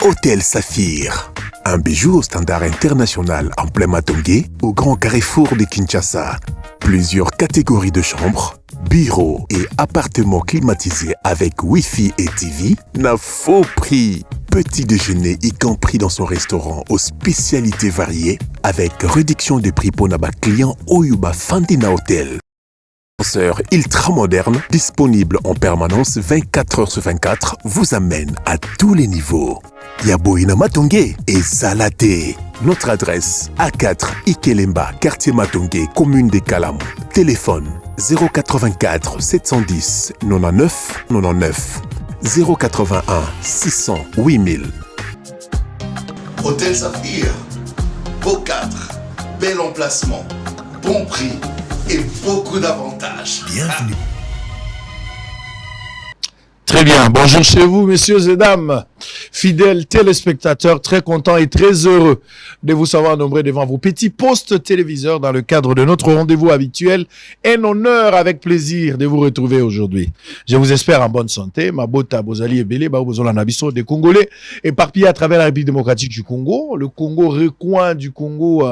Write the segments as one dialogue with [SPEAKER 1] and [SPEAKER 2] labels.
[SPEAKER 1] Hôtel Saphir. Un bijou au standard international en plein Matongé, au grand carrefour de Kinshasa. Plusieurs catégories de chambres, bureaux et appartements climatisés avec Wi-Fi et TV n'a faux prix. Petit déjeuner y compris dans son restaurant aux spécialités variées avec réduction de prix pour naba client Oyuba Fandina Hotel. Ascenseur ultra moderne, disponible en permanence 24 heures sur 24, vous amène à tous les niveaux. Yaboina Matongé et Zalaté. Notre adresse A4 Ikelemba, quartier Matongé, commune des Kalam. Téléphone 084 710 99 99 081 600 8000.
[SPEAKER 2] Hôtel Saphir, beau cadre, bel emplacement, bon prix et beaucoup d'avantages.
[SPEAKER 1] Bienvenue.
[SPEAKER 3] Très bien, bonjour chez vous, messieurs et dames, fidèles téléspectateurs, très contents et très heureux de vous savoir nombreux devant vos petits postes téléviseurs dans le cadre de notre rendez-vous habituel. Un honneur avec plaisir de vous retrouver aujourd'hui. Je vous espère en bonne santé. Mabota, Bozali et Belé, Baobozola Nabiso, des Congolais, éparpillés à travers la République démocratique du Congo, le Congo recoin du Congo,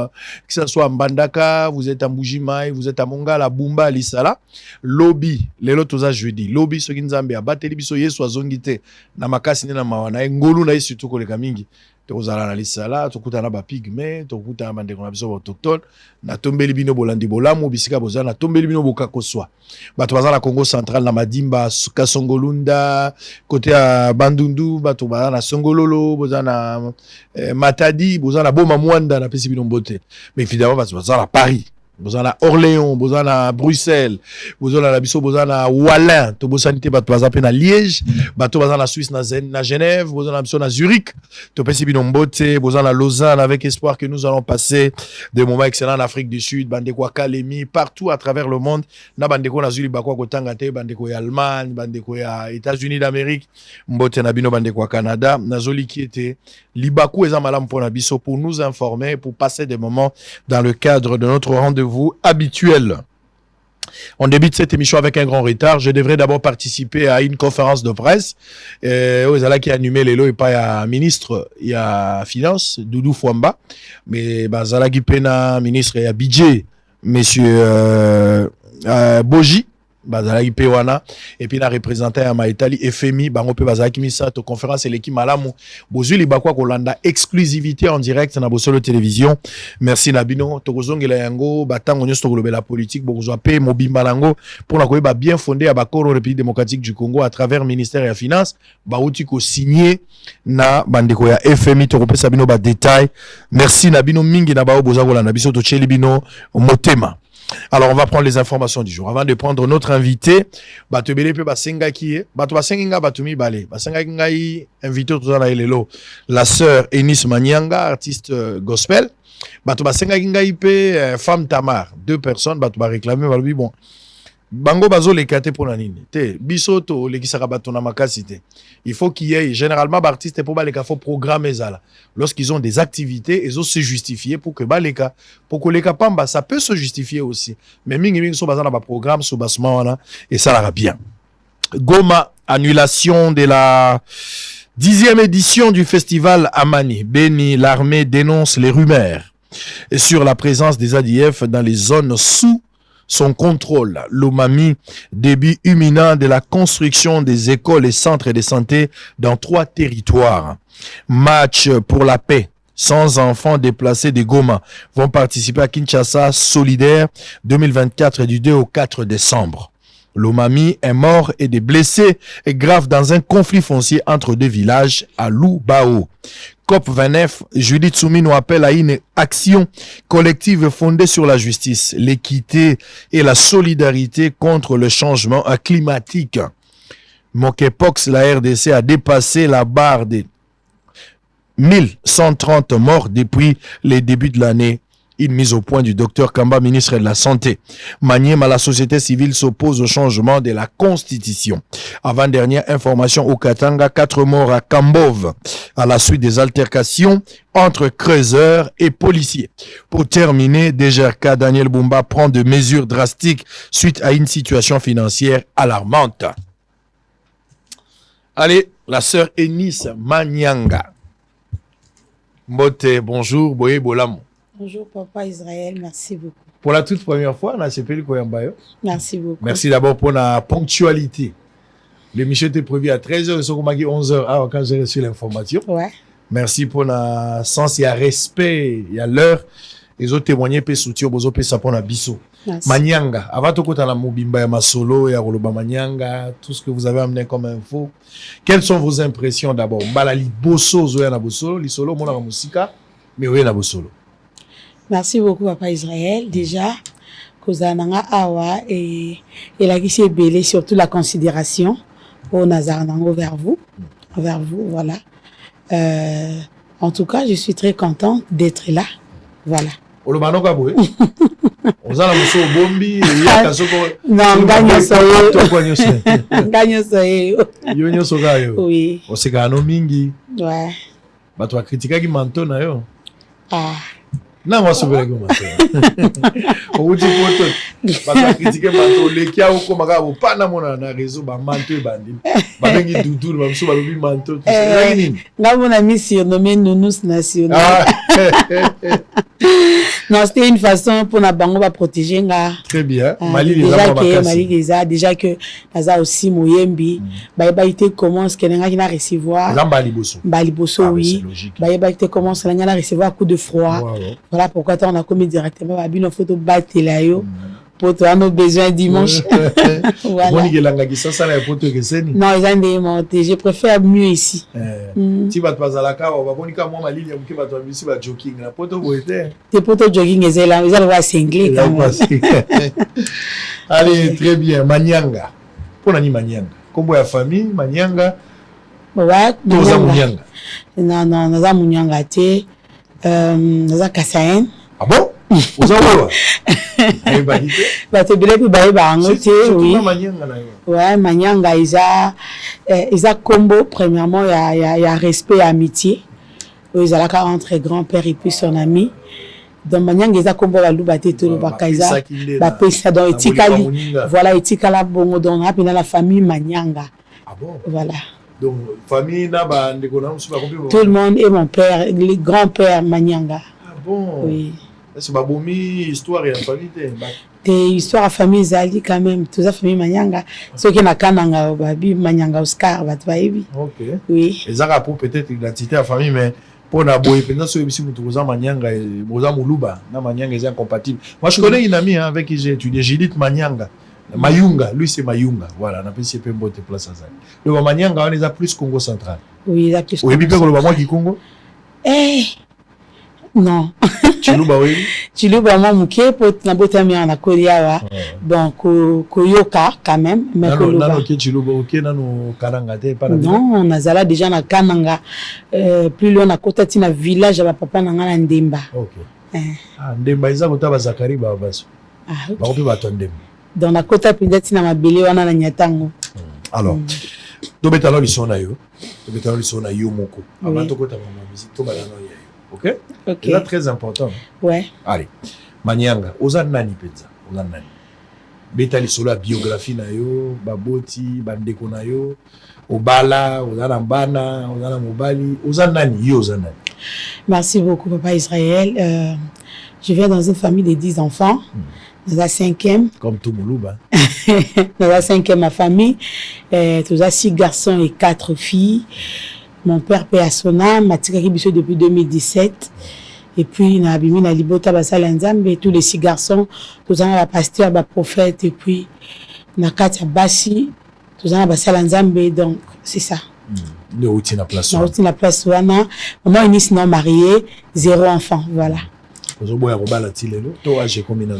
[SPEAKER 3] que ce soit à Mbandaka, vous êtes à Mbujimaï, vous êtes à Mongala, Bumba, Lissala, Lobby, les lotos à jeudi, Lobby, Soginzambe, à Bateli, biso yesu azongite na makasi na mawana ngolu na yesu tukoleka mingi tokozala na lisala tokuta na ba pigme tokuta na bandeko na biso autochtone na tombeli bino bolandi bolamu bisika bozala na tombeli bino bokakoswa bato bazala na Congo central na Madimba Kasongolunda côté ya Bandundu bato bazala na Songololo bozala na Matadi bozala na Boma Mwanda na pesi bino mbote mais évidemment bato bazala na Paris. Bozana Orléans, bozana Bruxelles, bozana Bisso, bozana Wallin, to bosanité bato bazape na Liège, bato bazana Suisse na Genève, bozana Bisso na Zurich, to pesi binombote, bozana Lausanne avec espoir que nous allons passer des moments excellents en Afrique du Sud, bandeko Kalemi, partout à travers le monde, na bandeko na Zuli bakwa kotangate, bandeko ya Allemagne, bandeko ya États-Unis d'Amérique, mbote na bino bandeko Canada, na zoli qui était libaku eza malam pour na biso pour nous informer, pour passer des moments dans le cadre de notre rendez-vous habituel. On débute cette émission avec un grand retard. Je devrais d'abord participer à une conférence de presse. Ozala qui a animé les lots et pas à ministre, il y a finance, Doudou Fouamba. Mais Bazala Gipena, ministre, il y a budget, monsieur Boji. Bazala Ipewana et puis la représentant à Maïtali FMI bango pe bazala kimisa to conférence l'équipe malamu bozuli bakwa kolanda exclusivité en direct na bosolo télévision. Merci Nabino tokozongela yango batango nyoso tolobela politique bokozwa pe mobimba lango pour na koyeba bien fondé à bakoro République démocratique du Congo à travers ministère ya finance bauti ko signé na bandeko ya FMI to kopesa bino ba détail. Merci Nabino mingi na bao boza kolanda biso to cheli bino motema. Alors, on va prendre les informations du jour. Avant de prendre notre invité, Batobele pe basenga qui est, Batobasenga Batumi Bale, Basenga Ngai, invité tout à l'heure, la sœur Enis Manyanga, artiste gospel, Batobasenga Ngai pe femme Tamar, deux personnes, Batoba réclamer, Balobi bon. Bango bazo les kate pour la nini. Te bisoto les kisaka batona makasite. Il faut qu'il y ait généralement artistes pour baleka faut programmer ça là. Lorsqu'ils ont des activités, ils ont se justifier pour que baleka pour que les kapamba ça peut se justifier aussi. Mais mingi so bazana ba programme so basma wana et ça ira bien. Goma, annulation de la 10e édition du festival Amani. Beni, l'armée dénonce les rumeurs sur la présence des ADF dans les zones sous son contrôle. Lomami, début imminent de la construction des écoles et centres de santé dans 3 territoires. Match pour la paix. 100 enfants déplacés de Goma vont participer à Kinshasa Solidaire 2024 du 2 au 4 décembre. Lomami est mort et des blessés graves dans un conflit foncier entre 2 villages à Lubao. COP29, Judith Soumino appelle à une action collective fondée sur la justice, l'équité et la solidarité contre le changement climatique. Mokepox, la RDC a dépassé la barre des 1130 morts depuis les débuts de l'année. Une mise au point du docteur Kamba, ministre de la Santé. Maniema, la société civile s'oppose au changement de la Constitution. Avant-dernière information au Katanga, 4 morts à Kambov à la suite des altercations entre creuseurs et policiers. Pour terminer, DGRK Daniel Bumba prend de mesures drastiques suite à une situation financière alarmante. Allez, la sœur Enis Manyanga. Mbote, bonjour, Boye Bolamo.
[SPEAKER 4] Bonjour Papa Israël, merci beaucoup.
[SPEAKER 3] Pour la toute première fois, on a CPL Koyambayo.
[SPEAKER 4] Merci beaucoup.
[SPEAKER 3] Merci d'abord pour la ponctualité. L'émission était prévue à 13h, et sont 11h quand j'ai reçu l'information.
[SPEAKER 4] Ouais.
[SPEAKER 3] Merci pour le sens, il y a respect, il y a l'heure. Ils ont témoigné, pe soutien, bozo pe sapon abisso. Manyanga, avant tout la mobimba ya masolo, ya roloba Manyanga, tout ce que vous avez amené comme info. Quelles sont vos impressions d'abord? Balali bosso, zoya na bossolo, li solo, mona musika, mais oui na bossolo.
[SPEAKER 4] Merci beaucoup Papa Israël. Déjà, Kozananga Awa et la qui belé surtout la considération au Nazaranango vers vous, voilà. En tout cas, je suis très contente d'être là, voilà.
[SPEAKER 3] On a la mosso bombi, il y a kasoko.
[SPEAKER 4] Non, gagne soye.
[SPEAKER 3] Yo soga yo.
[SPEAKER 4] Oui.
[SPEAKER 3] O seka no mingi.
[SPEAKER 4] Ouais.
[SPEAKER 3] Bato a critiqué ki manto na yo.
[SPEAKER 4] Ah.
[SPEAKER 3] Non, moi, je suis pas au bout du pote, parce que critiquer manteau, les qui a au combat, au pas na mon réseau, bah manteau bandi, bah bengi doudou, bah monsieur bah lobi manteau.
[SPEAKER 4] Là, mon ami surnommé Nounous National. Non, c'était une façon pour la banque de protéger.
[SPEAKER 3] Très bien.
[SPEAKER 4] Mali déjà que Naza aussi Moyembi, bah il commence qu'elle n'a recevoir. Baliboso, oui. Bah il commence qu'elle n'a recevoir coup de froid. Voilà pourquoi on a commis directement une photo battre là yo pour toi nos besoins dimanche. Voilà. Non, ils ont démonté. Je préfère mieux ici.
[SPEAKER 3] Si tu vas pas à la cave, on va voir comment ma ligne qui va tomber si va jogging la photo boité.
[SPEAKER 4] Tes photos jogging ils là, ils vont singler quand même.
[SPEAKER 3] Allez, très bien. Manyanga. Pour nani Manyanga. Combo ya famille Manyanga.
[SPEAKER 4] Ouais,
[SPEAKER 3] Manyanga.
[SPEAKER 4] Non, naza Manyanga té. Naza Kasayen.
[SPEAKER 3] Ah bon? Vous en voyez?
[SPEAKER 4] Bah te bilé puis bah oui. Ouais, Manyanga isa combo premièrement il y a respect et amitié. Ils allaient entre grand-père et puis son ami. Donc Manyanga isa combo la loubaté tout le bakaisa. Bah pesa dans etikali. Voilà etikala bongo donc rapide dans la famille Manyanga.
[SPEAKER 3] Ah bon?
[SPEAKER 4] Voilà.
[SPEAKER 3] Donc famille na ba ndeko na musu ba
[SPEAKER 4] tout le monde et mon père, le grand-père Manyanga.
[SPEAKER 3] Ah bon? Oui. C'est ma boumi histoire et famille
[SPEAKER 4] des histoires à famille zali quand même toute la famille Manyanga ceux qui na kananga babi Manyanga Oscar va baby.
[SPEAKER 3] OK.
[SPEAKER 4] Oui.
[SPEAKER 3] Les arabes pour peut-être l'identité à famille mais pour na boy pendant ce ici mutu koza Manyanga et boza muluba na Manyanga est incompatible. Moi je connais une amie avec qui j'ai étudié Judith Manyanga. Mayunga, lui c'est Mayunga. Voilà, on appelle CP Mbote place à ça. Le Manyanga on est à plus Congo central.
[SPEAKER 4] Oui, il a plus.
[SPEAKER 3] Oui, puis le moi qui Congo.
[SPEAKER 4] Eh. Non.
[SPEAKER 3] Chiluba oui.
[SPEAKER 4] Chiluba moi muké pour na botami na Korea donc koyoka quand même mais
[SPEAKER 3] Koluba. Non, OK Chiluba OK nano kananga te pas na.
[SPEAKER 4] Non, nazala déjà na kananga plus loin na kota tina village ya papa na ngana Ndemba.
[SPEAKER 3] OK. Ah Ndemba iza kota Zakari ba baso.
[SPEAKER 4] Ah OK.
[SPEAKER 3] Ba ko pe ba Ndemba.
[SPEAKER 4] Dans la côte peut-être na mabele wana na nyatango.
[SPEAKER 3] Alors, to betalo lisona yo. To betalo lisona yo moko. Avant to kota ma musique to balano yo. OK?
[SPEAKER 4] OK.
[SPEAKER 3] C'est très important.
[SPEAKER 4] Ouais.
[SPEAKER 3] Allez. Manyanga, oza nani penza? Oza nani? Betali solo la biographie na yo, baboti, bandeko na yo, obala, oza na mbana, oza na mobali, oza nani yo oza nani?
[SPEAKER 4] Merci beaucoup Papa Israël. Je viens dans une famille de 10 enfants. Dans la 5e.
[SPEAKER 3] Comme tout Moulouba.
[SPEAKER 4] Dans la 5e, ma famille. Tous 6 garçons et 4 filles. Mon père paie à son âme, m'a tiré depuis 2017. Et puis, na abimi na libota basala nzambe, tous les 6 garçons, tous la pasteur, la prophète, et puis, na katia basi, tous basala nzambe, donc, c'est ça.
[SPEAKER 3] Le outil na place.
[SPEAKER 4] Na outil na place wana. Maman est sinon mariée, 0 enfant, voilà.
[SPEAKER 3] Vous avez robala tilelo, toi j'ai combien de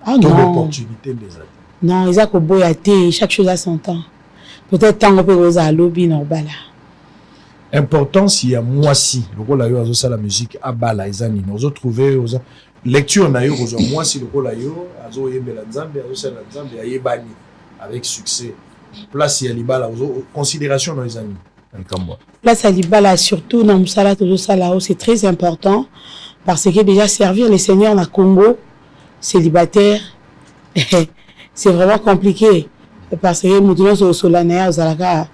[SPEAKER 4] ah non.
[SPEAKER 3] L'opportunité des autres.
[SPEAKER 4] Non, ils ont boyaté, chaque chose à son temps. Peut-être tant qu'on peut oser à lobby normal.
[SPEAKER 3] Importance il y a moi si le rôle là yo ça la musique à bala izani nous ont trouvé lecture na yo moi si le rôle là yo azo yembela nzambe azo sala nzambe ayebani avec succès place ya libala considération dans les amis comme moi
[SPEAKER 4] place à libala surtout dans musala tout ça là c'est très important parce que déjà servir les seigneurs na Congo célibataire c'est vraiment compliqué parce que nous sommes au solanaire aux alaka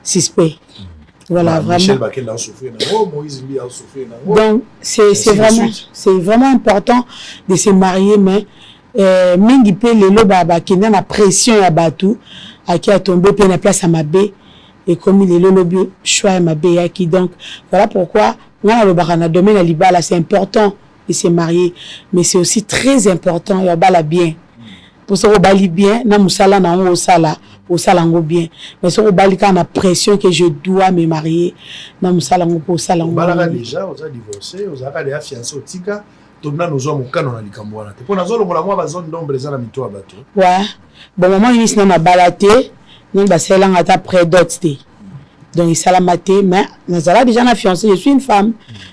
[SPEAKER 4] suspect. Voilà, vraiment.
[SPEAKER 3] Michel Bakel a souffert, Moïse Mbi a souffert.
[SPEAKER 4] Donc, c'est vraiment important de se marier, mais mingi pe lelo baba qui n'a la pression à Batou, à qui a tombé plein de place à Mabé, et comme il est le choix à Mabé, qui donc, voilà pourquoi, on a le barana domaine à Libala, c'est important de se marier, mais c'est aussi très important, il y a bala bien. Pour se rebali bien, na musala na on sala, au salango bien. Mais se rebali quand on a pression que je dois me marier, na musalango pour salango.
[SPEAKER 3] Bala déjà, on a divorcé, on a déjà fiancé au tika. Tona nous sommes au canon à l'Ikamboana. Pour nous autres, on a zone d'ombre les amitois bateau.
[SPEAKER 4] Ouais. Bon moment il s'en a balaté, nous bah c'est là on a près d'autres. Donc il s'est la maté, mais nous avons déjà la fiancée. Je suis une femme.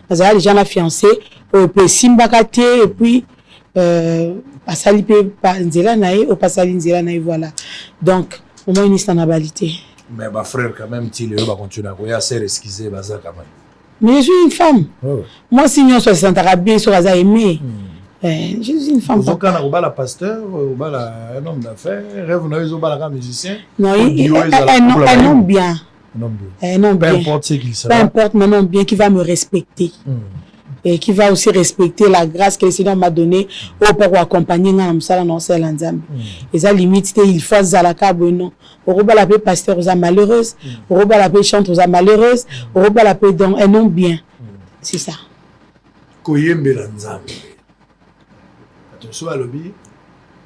[SPEAKER 4] Nous avons déjà la fiancée. Au peu simbakate et puis pasali pe nzela nae au pasali nzela nae voilà. Donc au moins il s'en a balaté.
[SPEAKER 3] Mais ma frère quand même il va continuer à courir assez esquisser bazar quand même.
[SPEAKER 4] Mais je suis une femme. Oh. Moi, si nous sommes bien, nous sommes aimés. Je suis une femme.
[SPEAKER 3] Vous avez un pasteur, un homme d'affaires, vous avez un musicien.
[SPEAKER 4] Non, un homme bien. Un homme bien.
[SPEAKER 3] Peu importe ce qu'il sera.
[SPEAKER 4] Peu importe, mais un homme bien qui va me respecter. Et qui va aussi respecter la grâce que le Seigneur m'a donnée pour accompagner dans le et ça limite, il faut zalaka bon. Au rebat la paix pasteur aux malheureuses, au rebat la paix chante aux malheureuses, au rebat la paix donc un homme bien. C'est ça.
[SPEAKER 3] Koyembe la nzambe. Attention à l'obi.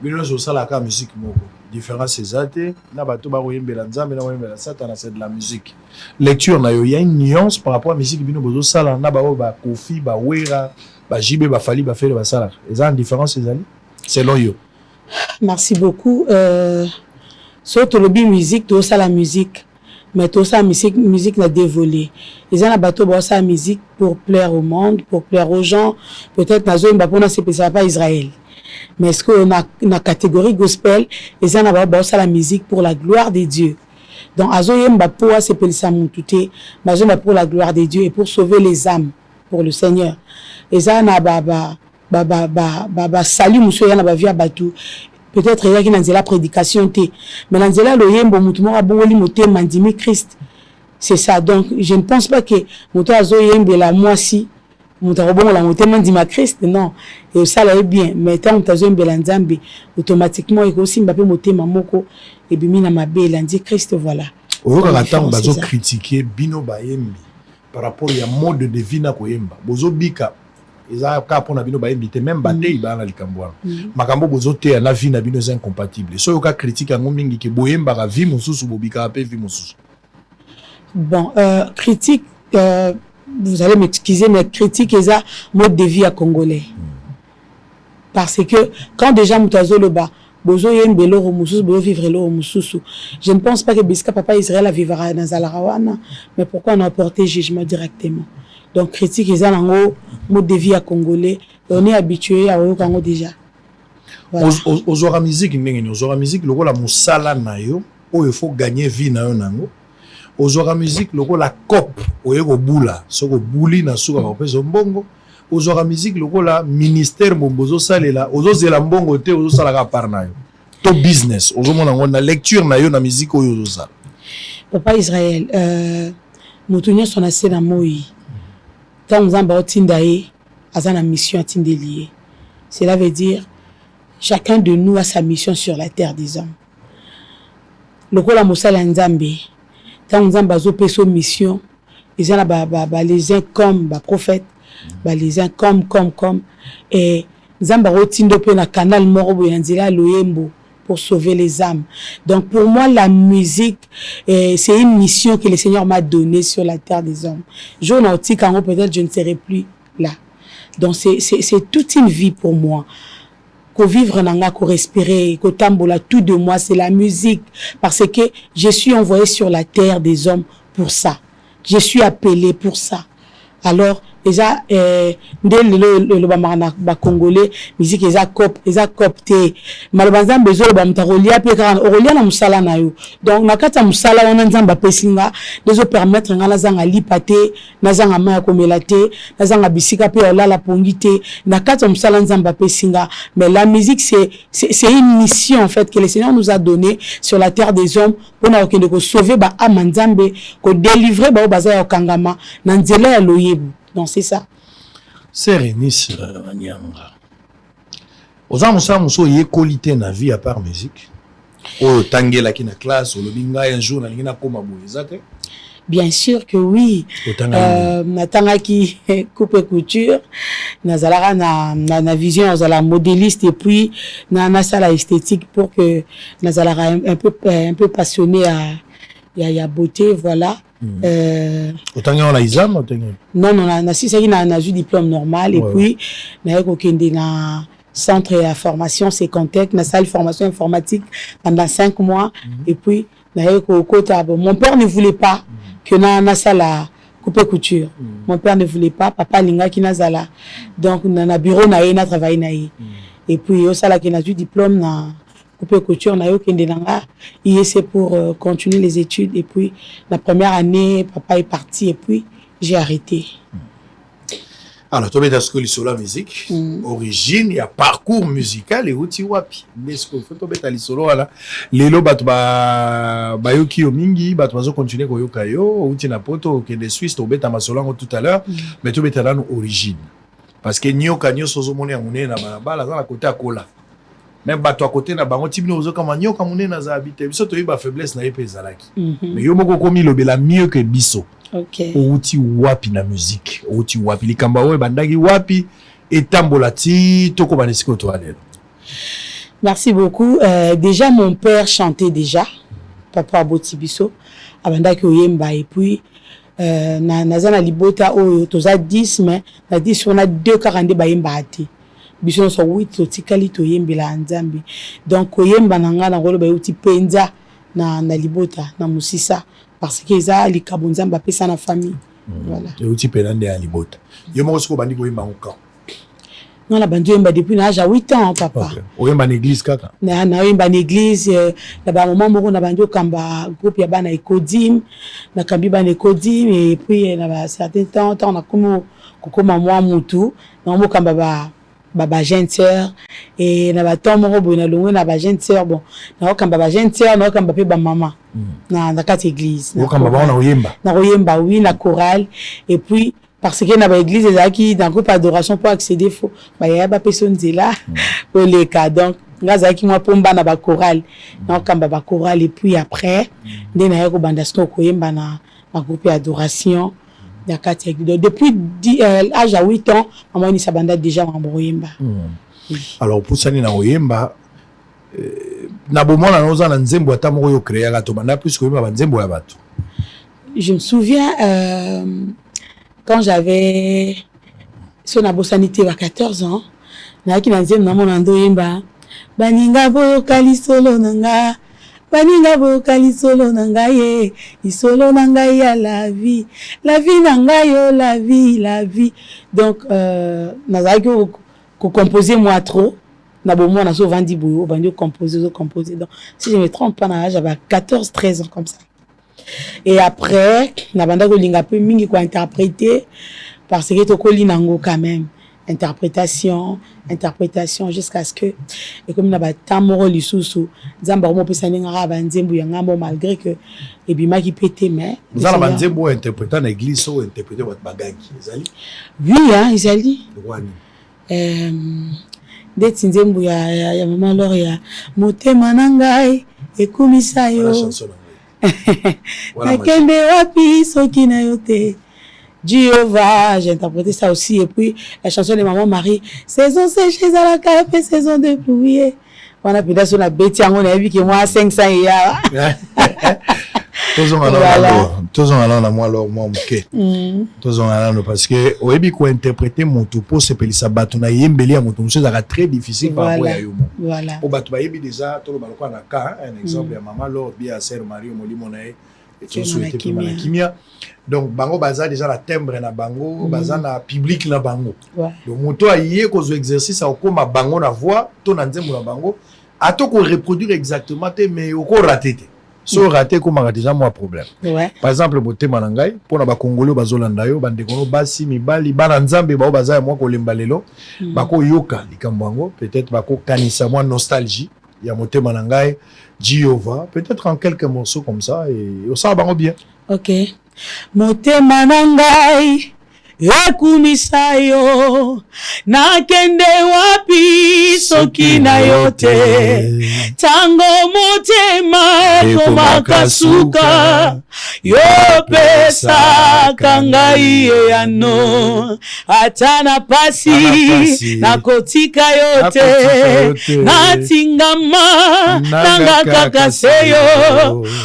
[SPEAKER 3] Bino so salaka musique moko. Différence exacte. Na bato ba koyembe la nzambe na koyembe la satana c'est de la musique. Lecture na yo il y a une nuance par rapport à musique bino bozo sala na ba kofi ba wera ba jibe ba fali ba fele ba sala. Et ça une différence ezali selon yo.
[SPEAKER 4] Merci beaucoup. Surtout le musique, tout ça la musique, mais tout ça musique n'a dévolé. Ils ont la bateau pour ça musique pour plaire au monde, pour plaire aux gens. Peut-être na zone bapona c'est pas Israël. Mais est-ce qu'on a une catégorie gospel, ils ont la ça la musique pour la gloire de Dieu. Donc azoyem bapoa c'est pour ça montuté, mais pour la gloire de Dieu et pour sauver les âmes pour le Seigneur. Ils ont salut monsieur yana ba via batou. Peut-être il y a qui dans la prédication mais dans la loyembo mutumo abongoli moté mandimi Christ. C'est ça. Donc je ne pense pas que moto azoyembe la moi si mutarobongo la moté mandima Christ non. Et ça là est bien mais tant azoyembe la nzambe automatiquement il aussi mbape moté mamoko et bimi na mabe la ndi Christ voilà.
[SPEAKER 3] Oyoka tant bazo critiquer bino bayembi par rapport à mode de vie na koyemba. Bozo bika ils ont capon na bino ba invité même batay ba na likambwana makambo bozote na vie na bino est incompatible so yoka critique ngo mingi ke boyemba ka vie mususu bobika pe vie mususu.
[SPEAKER 4] Bon critique vous allez m'excuser mais critique eza mode de vie à congolais parce que quand déjà mutazo le ba bozo yembelo ro mususu bozo vivre lo mususu je ne pense pas que biska papa Israël vivra dans Zalarawana mais pourquoi on a porté jugement directement. Donc critique ils ont un mode de vie à congolais on est habitué à au Congo déjà.
[SPEAKER 3] Aux ora musique ndenge aux ora musique lokola musala na yo o il faut gagner vie na yo nango aux ora musique lokola cop o yeko bula soko buli na suka ko peso mbongo aux ora musique lokola ministère bombozo salela ozozela mbongo te ozosala ka par na yo to business ozomona ngo na lecture na yo na musique oyo ozosala.
[SPEAKER 4] Papa Israël mutunya sona sena moi quand nous avons tindaé à sa mission à tindelier. Cela veut dire chacun de nous a sa mission sur la terre des hommes. Le kola mosala nzambe quand nous avons besoin mission ils ont les uns comme prophètes les uns comme et nzamba rotindo pe na canal morobo yanzela loyembo pour sauver les âmes. Donc pour moi la musique c'est une mission que le Seigneur m'a donnée sur la terre des hommes. Je n'autique en peut-être je ne serai plus là. Donc c'est toute une vie pour moi. Qu'on vivre nanga, qu'on respirer, qu'on tambola tout de moi c'est la musique parce que je suis envoyé sur la terre des hommes pour ça. Je suis appelé pour ça. Alors eza le ba congolais musique eza copté maloba nzambe ezoloba mutu akolia mpe kaka okolia na mosala na yo donc na kati ya mosala wana nzambe apesi nga ezopermettre nga nazanga lipa te nazanga mai ya komela te nazanga bisika mpe ya olala pongi te na kati ya mosala nzambe apesi nga mais la musique c'est une mission en fait que le Seigneur nous a donné sur la terre des hommes pour nakokende sauver ba âme nzambe ko délivrer ba baza ya kangama na nzela ya loyebu. Donc c'est ça.
[SPEAKER 3] Sérénis Nyanga. Oza musa muso ye qualité na vie à part musique. O tangela ki na classe, o lobinga un jour na ngina koma boyezate.
[SPEAKER 4] Bien sûr que oui. Natanga qui coupe couture, nazala na vision, nazala modéliste et puis na sala esthétique pour que nazala un peu passionné à ya beauté, voilà.
[SPEAKER 3] Autant on a examen,
[SPEAKER 4] non si c'est na eu diplôme normal et puis na kokende na centre de formation c'est Contec na salle formation informatique pendant 5 mois et puis na kokota mon père ne voulait pas que na salle coupe couture. Mon père ne voulait pas, papa linga ki nazala. Donc na bureau na travail na et puis au sala ki na eu diplôme na coupe couture na yo kende nanga c'est pour continuer les études et puis la première année papa est parti et puis j'ai arrêté.
[SPEAKER 3] Alors tu as ce sur la musique origine il y a parcours musical et outi wapi mais ce que faut to beta lisolo ala lelo bato ba yoki yo mingi bato bazo continuer ko yoka yo outi na poto que de Suisse to beta masolango tout à l'heure mais to beta dans origine parce que nyoka nyo sozo moni amune na bala za la côté akola même bato à côté na bango tibino ozo kama nyoka mune na za habiter biso to yiba faiblesse na yepe zalaki mais yo moko komi lobela mieux que biso.
[SPEAKER 4] Okay.
[SPEAKER 3] Outi wapi na musique, outi wapi likamba oe bandaki wapi etambola ti toko banesiko to alelo.
[SPEAKER 4] Merci beaucoup. Déjà mon père chantait déjà, papa Botibiso, abandaki oyemba et puis nazana libota o toza 10 mais na 10 on a 242 bayemba ati. Biso so 8 otikali to yembela nzambi. Donc oyemba nanga na rolo bayuti penza na libota na musisa. Parce que ça les kabonzamba pesa na famille voilà
[SPEAKER 3] et outi pelande ya libota yo moko siko bandi ko yemba nka
[SPEAKER 4] non la bandi yemba depuis l'âge à 8 ans papa
[SPEAKER 3] o yemba na église kaka
[SPEAKER 4] na yemba na église na ba moment moko na bandi kamba groupe ya bana ekodim na kambi bana ekodim et puis na ba certain temps on a kokoma moi mutu na mo kamba ba jeune sœur et na ba temps moko bo na longo na ba jeune sœur bon na kamba ba jeune sœur na kamba pe ba maman na kati église
[SPEAKER 3] na kamba ba na
[SPEAKER 4] oyemba oui na chorale et puis parce que na ba église ezaki dans groupe adoration pour accéder faut ba ya ba personne là pour les cas donc ngazaki moi pomba na ba chorale na kamba ba chorale et puis après ndena ya ko bandasco ko yemba na groupe adoration. Depuis l'âge à 8 ans, maman ni sabanda déjà en Oyemba.
[SPEAKER 3] Alors pour ça ni na Oyemba na bomona na oza na nzembo ata moko yo créer la to banda plus que ba nzembo ya bato.
[SPEAKER 4] Je me souviens quand j'avais son abosanité à 14 ans, na ki na nzembo na mona ndo Oyemba baninga bo kalisolo nanga baninga bokali solo nangaye isolo nangaye ya la vie nangayo la vie donc nazaki ko composer moi trop na bon moi na so vandi boyo bandi composer donc si je me trompe pas j'avais 14 13 ans comme ça et après na banda ko linga peu mingi ko interpréter parce que to ko linango quand même interprétation jusqu'à ce que et comme na ba tamoro lisusu nzamba ko mopesa ninga ba nzembu ya ngambo malgré que et bima ki pété mais
[SPEAKER 3] nzala ba nzembu interpréter na église ou interpréter ba bagangi ezali
[SPEAKER 4] oui hein ezali deti nzembu ya maman Loria motema nangai ekumisa yo nakende wapi soki na yote Dieu va, j'ai interprété ça aussi. Et puis, la chanson de Maman Marie, saison séchée à la cape, saison de pluie. On a peut-être sur la bête, on a vu que moi, 500 et
[SPEAKER 3] tous on a moi alors moi ok tous on a parce que au début qu'on interpréter mon topo c'est peli sabato na yembeli à mon topo c'est très difficile par rapport à yomo
[SPEAKER 4] voilà
[SPEAKER 3] au bato ba yebi déjà tout le baloko na ka un exemple ya maman lor bien sœur Marie Molimo na et tu souhaites pour la kimia. Donc bango baza déjà la timbre na bango, baza na public na bango. Donc moto aye ko exercice a ko ma bango na voix, to na nzembo na bango, ato ko reproduire exactement mais ko raté. So raté ko ma déjà moi problème. Par exemple boté manangai pour na ba congolais bazolanda yo bande kono basi mibali bana nzambe ba baza moi ko lembalelo, bako yoka likambango, peut-être bako kanisa moi nostalgie. Il y a Moté Manangai, Jehovah, peut-être en quelques morceaux comme ça, et ça va bien.
[SPEAKER 4] Ok. Moté Manangai, Yakumisa yo, nakende wapi soki na yote, tango motema komakasuka, yo pesa kangai ano, atana pasi, nakotika yote, natingama, nanga kakaseyo,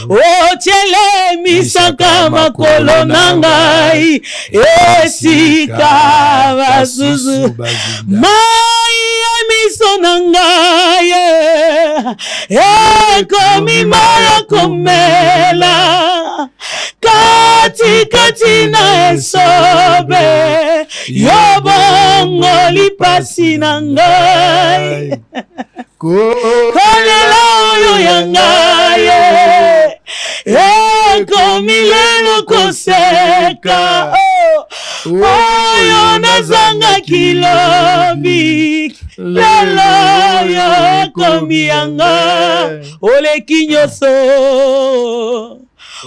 [SPEAKER 4] ochele misaka makolo nangai, Sika basuzu Maya misonangaye Komi maya komela Kati na esobe Yobongo lipasi nangai Kolela oyo yangaye Komi lelo koseka Oyo nazanga kilobi Lelo yo komi yanga Oleki nyoso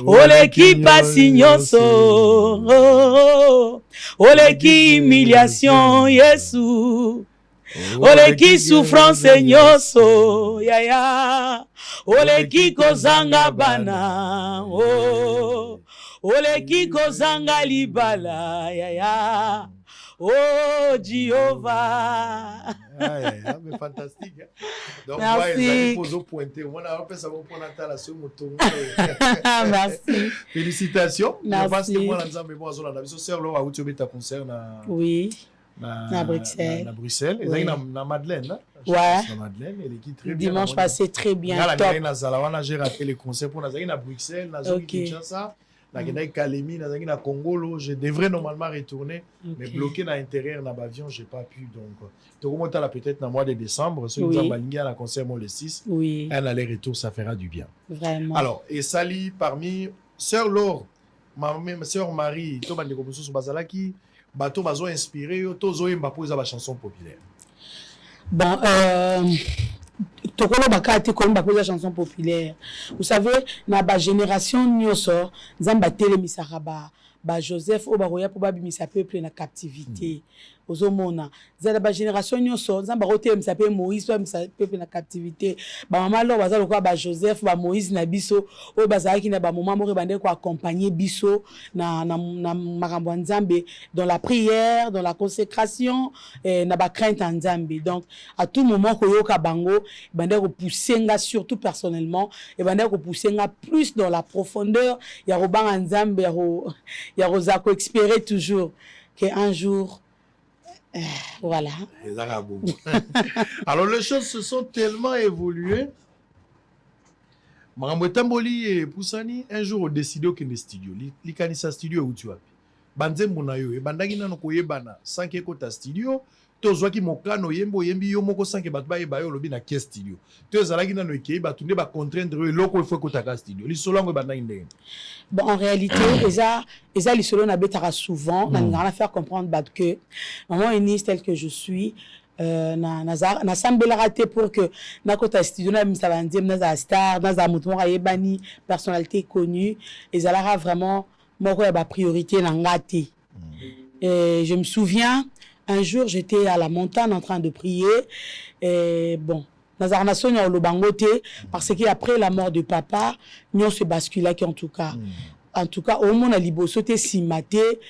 [SPEAKER 4] Oleki pasi nyoso Oleki humiliation Yesu Oleki souffrance nyoso Yaya Oleki kozanga bana Oleki kozanga libala yaya oh Jehovah
[SPEAKER 3] mais fantastique hein? Donc
[SPEAKER 4] merci
[SPEAKER 3] pointer on a fait ça pour la sur moto
[SPEAKER 4] merci
[SPEAKER 3] félicitations je pense que moi nzambe moi zo na biso sœur lo a uti obeta concert na
[SPEAKER 4] oui na Bruxelles
[SPEAKER 3] na Bruxelles et na Madeleine là
[SPEAKER 4] ouais
[SPEAKER 3] na Madeleine elle qui très
[SPEAKER 4] bien dimanche passé très bien
[SPEAKER 3] top na Zalawana j'ai raté les concerts pour na Bruxelles na zo Kinshasa na Kalemi na zangi na Congolo je devrais normalement retourner mais bloqué dans l'intérieur dans l'avion j'ai pas pu donc tu remontes là peut-être dans le mois de décembre sur nous balingi à la concert le 6 un aller-retour ça fera du bien
[SPEAKER 4] vraiment
[SPEAKER 3] alors et Sali parmi sœur Laure ma sœur Marie to bande ko sur bazalaki bato bazo inspiré yo to zo yemba pour za chanson populaire
[SPEAKER 4] bon tokolo bakati ko mba poza chanson populaire vous savez na ba génération nyoso nzamba telemisaka ba Joseph Obaroya pour babimisa peuple na captivité ozomona zala ba génération nyoso nzamba rotelemisa pe Moïse babimisa peuple na captivité ba mama lo bazalo kwa ba Joseph ba Moïse na biso o bazalaki na ba moment mo bande ko accompagner biso na makambo nzambe dans la prière dans la consécration na ba crainte nzambe donc à tout moment ko yoka bango bande ko pousser nga surtout personnellement et bande ko pousser nga plus dans la profondeur ya robanga nzambe ya rozako espérer toujours que un jour voilà.
[SPEAKER 3] Alors les choses se sont tellement évoluées. Marambo Tamboli et Poussani un jour ont décidé qu'il y ait un studio. Li kanisa studio où tu as. Banzembo na yo e bandaki nano koyebana sans que kota studio. Tozwaki mokano yembi yo moko sans que bato ba yeba yo lobi na ke studio. Tozalaki nano ekei batunde ba contraindre loko il faut kota ka studio. Li solongo bandaki ndenge.
[SPEAKER 4] Bon, en réalité, les lisolo na betara souvent, na faire comprendre que maman est tel que je suis, na sambela raté pour que na kota studio na misabandim na star, na mutumo yebani personnalité connue, et zalara vraiment moko ya ba priorité na ngati. Et je me souviens un jour j'étais à la montagne en train de prier et bon parce qu'après la mort de papa, nous se basculé en tout cas. En tout cas, au monde à Liboso, si maté.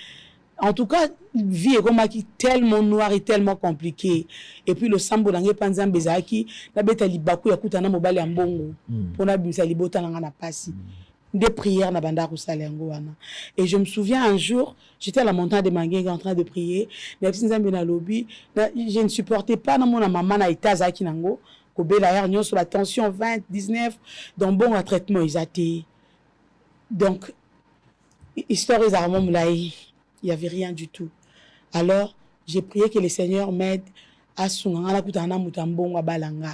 [SPEAKER 4] En tout cas, vie est comme tellement noire et tellement compliquée. Et puis le sambo d'angé panzan bezaki, la bête à Libakou yakutana mobile en bongo. Pour na bimsa libota na pasi. Des prières na banda kusalengo wana. Et je me souviens un jour, j'étais à la montagne de Mangué en train de prier. Mais na lobby, je ne supportais pas na mon maman na itazaki nango. Ko bela sur la tension 20 19 dans bon traitement ils étaient Donc, histoire il n'y avait rien du tout. Alors, j'ai prié que le Seigneur m'aide à sungana kutana mutambongo balanga.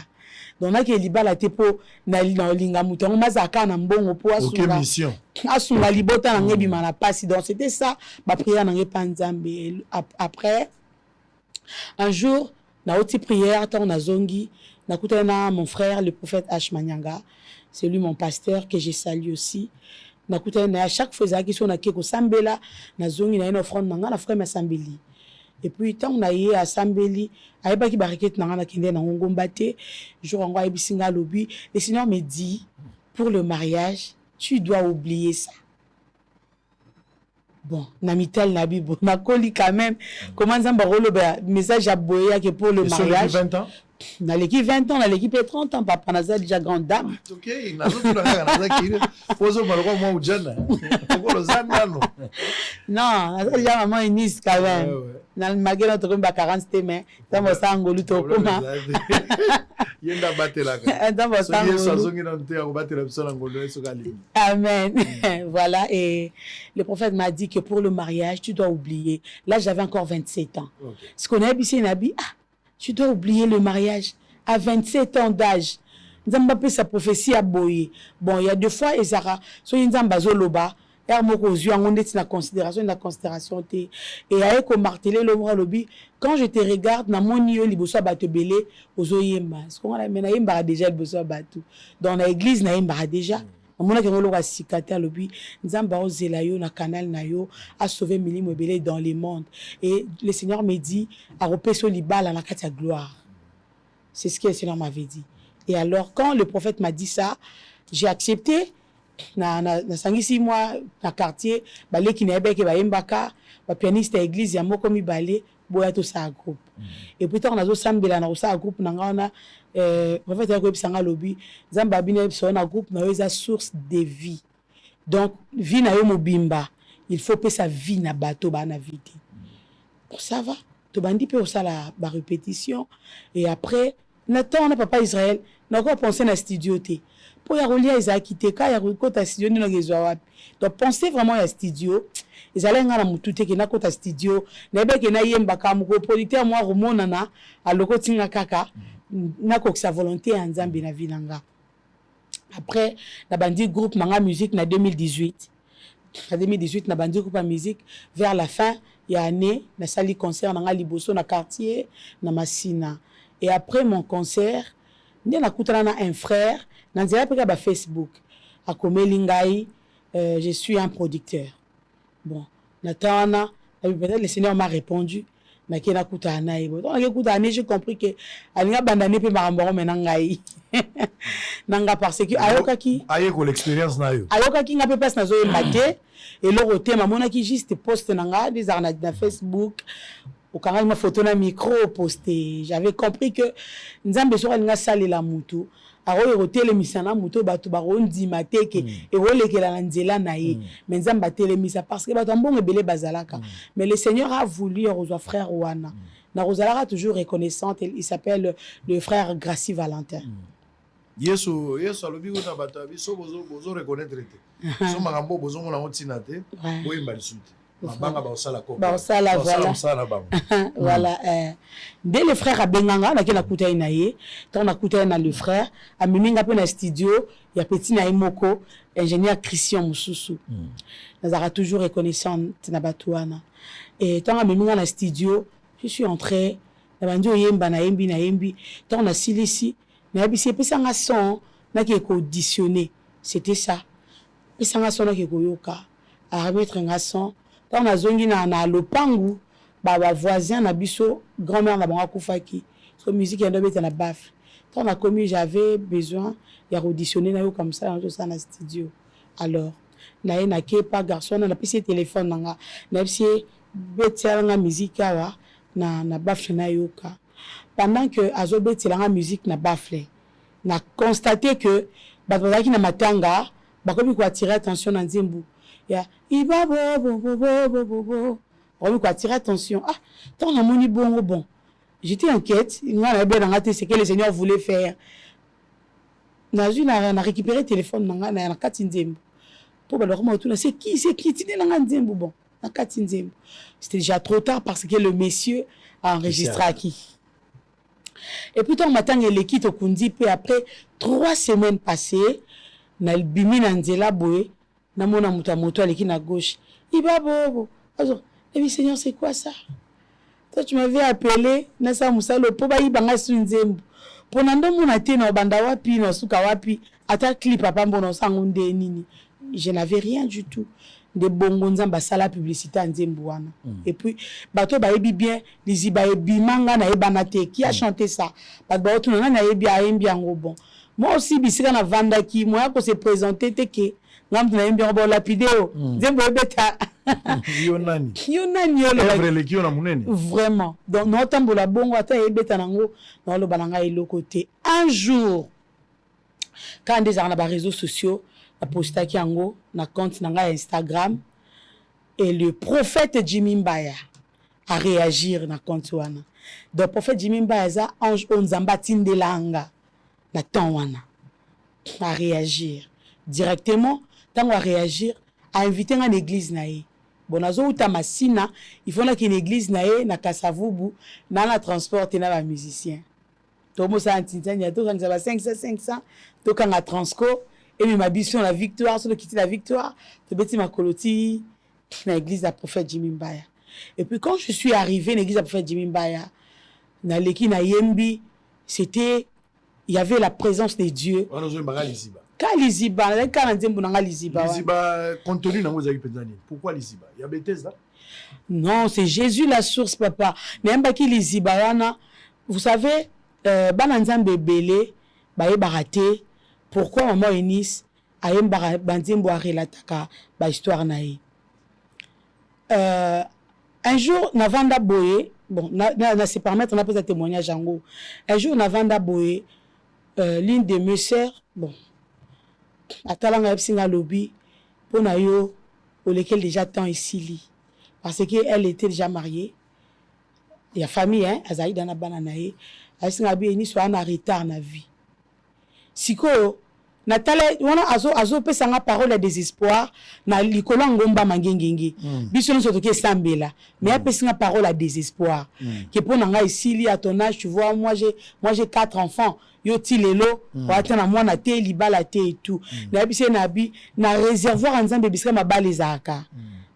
[SPEAKER 4] Donc, là, il y a des po na linga mutango mazaka na mbongo po asunga.
[SPEAKER 3] mission.
[SPEAKER 4] Asunga libota na ngebi mana pasi. Donc, c'était ça, ma prière na ngepanzambe. Après, un jour, na oti prière, tant na zongi, na kutana mon frère, le prophète H. Manyanga. C'est lui mon pasteur que j'ai salué aussi. Na kutana à chaque fois qui sont na keko sambela, na zongi na une offrande nanga na frère Masambeli. Et puis tant on a eu à Sambeli, ayeba ki barikete nanga na kende na ngombate, jour ngo ayebisinga lobi, le Seigneur me dit pour le mariage, tu dois oublier ça. Bon, namitel nabi bon, ma coli quand même. Comment ça barolo message à boya que pour le mariage.
[SPEAKER 3] 20 ans.
[SPEAKER 4] Dans l'équipe 20 ans, dans l'équipe 30 ans, papa Naza déjà grande dame.
[SPEAKER 3] OK,
[SPEAKER 4] non, déjà maman Inis quand même. Dans le magasin notre combat 40 mais dans mon sang to comment.
[SPEAKER 3] Yenda batela.
[SPEAKER 4] Dans mon sang. Amen. Voilà, et le prophète m'a dit que pour le mariage, tu dois oublier. Là, j'avais encore 27 ans. Ce qu'on a habité Nabi, tu dois oublier le mariage à 27 ans d'âge. Nzamba sa prophétie a boyé. Bon, il y a deux fois Ezara, so nzamba zoloba, er moko zu angonde na considération té et aye ko marteler le bras lobi quand je te regarde na moni yo liboso ba te belé ozoyemba. Ce qu'on a mena yemba déjà liboso ba tout. Dans l'église na yemba déjà. Amona ke ngolo ka sikata lobi nzamba ozela yo na canal na yo a sauver milimo belé dans le monde et le Seigneur me dit a repeso libala na kati ya gloire. C'est ce que le Seigneur m'avait dit. Et alors quand le prophète m'a dit ça, j'ai accepté. Na sangisi moi na quartier balé ki na beke ba yembaka ba pianiste à église ya moko mi balé boya to sa groupe et puis on a zo sambela na sa groupe na ngana prophète ya ko bisanga lobi zamba bina so na groupe na eza source de vie. Donc vie na yo mobimba, il faut que sa vie na bato ba na vie. Ça va to bandi pe ça la ba répétition et après Nathan na papa Israël na ko penser na studio té pour y relier Isaac te ka ya kota studio ni ngezwa wapi. Donc pensez vraiment à studio ezala ngana mutute ke na kota studio na beke na yemba ka mu ko producteur moi remona na aloko tinga kaka na ko sa volonté en Nzambe na vinanga. Après na bandi groupe manga musique na 2018. En 2018 na bandi groupe musique vers la fin il y a année na sali concert na liboso na quartier na Masina. Et après mon concert, un frère, dans Facebook, à Komelingai, je suis un producteur. Bon, Natana, peut-être le Seigneur m'a répondu, mais qu'il a coûté un aïe. Donc, j'ai compris que Alinga Bandane peut m'arrêter menangai. Nanga parce que Ayokaki.
[SPEAKER 3] Ayeko l'expérience na yo.
[SPEAKER 4] Ayokaki n'a pas passé na zo embate et le roté mamona qui juste poste nanga des arnaques na Facebook. Au canal ma photo na micro posté, j'avais compris que nzambe so nga sali la mutu aro roté misana mutu bato ba rondi mateke et rolekela na nzela na ye mais nzamba telemisa parce que bato mbongo belé bazalaka mais le Seigneur a voulu rejoindre frère Wana na Rosalara toujours reconnaissante, il s'appelle le frère Gracie Valentin.
[SPEAKER 3] Yesu alobi ko na bato biso bozo reconnaître te so makambo bozo mona otina te boyemba lisuti. Voilà.
[SPEAKER 4] Voilà. Dès le frère Abenganga, on a coûté naïe, on a coûté na le frère, a miminga pe na studio, il y a petit naïe moko, ingénieur Christian Moussoussou. Nous avons toujours reconnaissant na batouana. Et tant a miminga na studio, je suis entré, na bandio yemba na yembi, tant on a silisi, na yabisi pe sanga son, na ki ko auditionné. C'était ça. Pe sanga son na ki ko yoka, a remettre un son. Quand on a zongi na lopangu ba voisin na biso grand-mère na bango kufaki so musique ya ndobeta na bafle. Quand on a commis j'avais besoin ya auditionner na yo comme ça dans ça na studio. Alors na na kepa garçon na pisi téléphone nanga na pisi betia nga musique awa na bafle na yoka. Pendant que azo betia nga musique na bafle na constaté que ba bazaki na matanga ba komi ko attirer attention na nzembu. Ya iba bo on quoi attirer attention tant on a moni bon j'étais inquiète il m'a bien raté ce que le Seigneur voulait faire na récupéré téléphone na kati nzembo Pour leur retourner, c'est qui tu n'es Nzembo bon. C'était déjà trop tard parce que le monsieur a enregistré à qui. Et puis tant matin il quitte au Kundi, puis après 3 semaines passées, na bimi na nzela boye, na mona moto aleki na gauche. Il va bobo. Et puis Seigneur, c'est quoi ça? Toi tu m'avais appelé na sa musalo po ba ibanga su Nzembo. Ponando mona te na banda wapi na suka wapi, ata clip papa mbono sangonde nini. Je n'avais rien du tout. De bongo nzamba sala publicité Nzembo wana. Et puis bato ba yebi bien liziba yebi manga na yebana te qui a chanté ça. Bato ba otu na yebi ayembi yango bon. Moi aussi bisika na vanda ki moi ko se présenter te ke ngam na yembi bon lapideo. Nzembo beta.
[SPEAKER 3] Yonani
[SPEAKER 4] le
[SPEAKER 3] ki na munene.
[SPEAKER 4] Vraiment. Donc no tambola bongo ata yebeta nango na lo bananga eloko te. Un jour quand des na ba réseaux sociaux la posta qui ango na compte nanga Instagram et le prophète Jimmy Mbaya a réagir na compte wana. Donc prophète Jimmy Mbaya za ange onzamba tindelanga na temps wana a réagir directement tant a réagir a invité à l'église naé. Bon azo uta masina il faut na qu'une église naé na Kasavubu na la transporte na ba musicien. Tomo sa antintanya to kanga ba 500 to kanga transco. Et ma mission la victoire, sur le quitter la victoire, de bêtis ma coloti, dans l'église de prophète Jimmy Mbaya. Et puis quand je suis arrivé dans l'église de prophète Jimmy Mbaya, dans l'équipe na Yembi, c'était, il y avait la présence de Dieu. Liziba,
[SPEAKER 3] contenu dans vos amis. Pourquoi Liziba? Il y a Bethesda?
[SPEAKER 4] Non, c'est Jésus la source, papa. N'importe qui Liziba, vous savez, Bananzambe Belé, Baye Baraté. Pourquoi maman Eunice a eu Banzembo a relaté la histoire naïe. Un jour, Navanda Boye, bon, na se permettre, on a posé un témoignage en gros. Un jour, Navanda Boye, l'une de mes sœurs, bon, à Talanga Epsinga Lobby, pour Nayo, pour lequel déjà tant ici, parce qu'elle était déjà mariée. Il y a famille, hein, Azaï dans la bananaïe, Epsinga Lobby, soit en retard dans la vie. Siko Natale wana azo pesa nga parole de désespoir na likolo ngomba mangengenge biso nso toke sambela mais a pesa nga parole à désespoir que pour nga ici à ton âge tu vois moi j'ai 4 enfants yo ti lelo wata na mwana te libala te et tout na bise na bi na réservoir nzambe bisika mabale zaka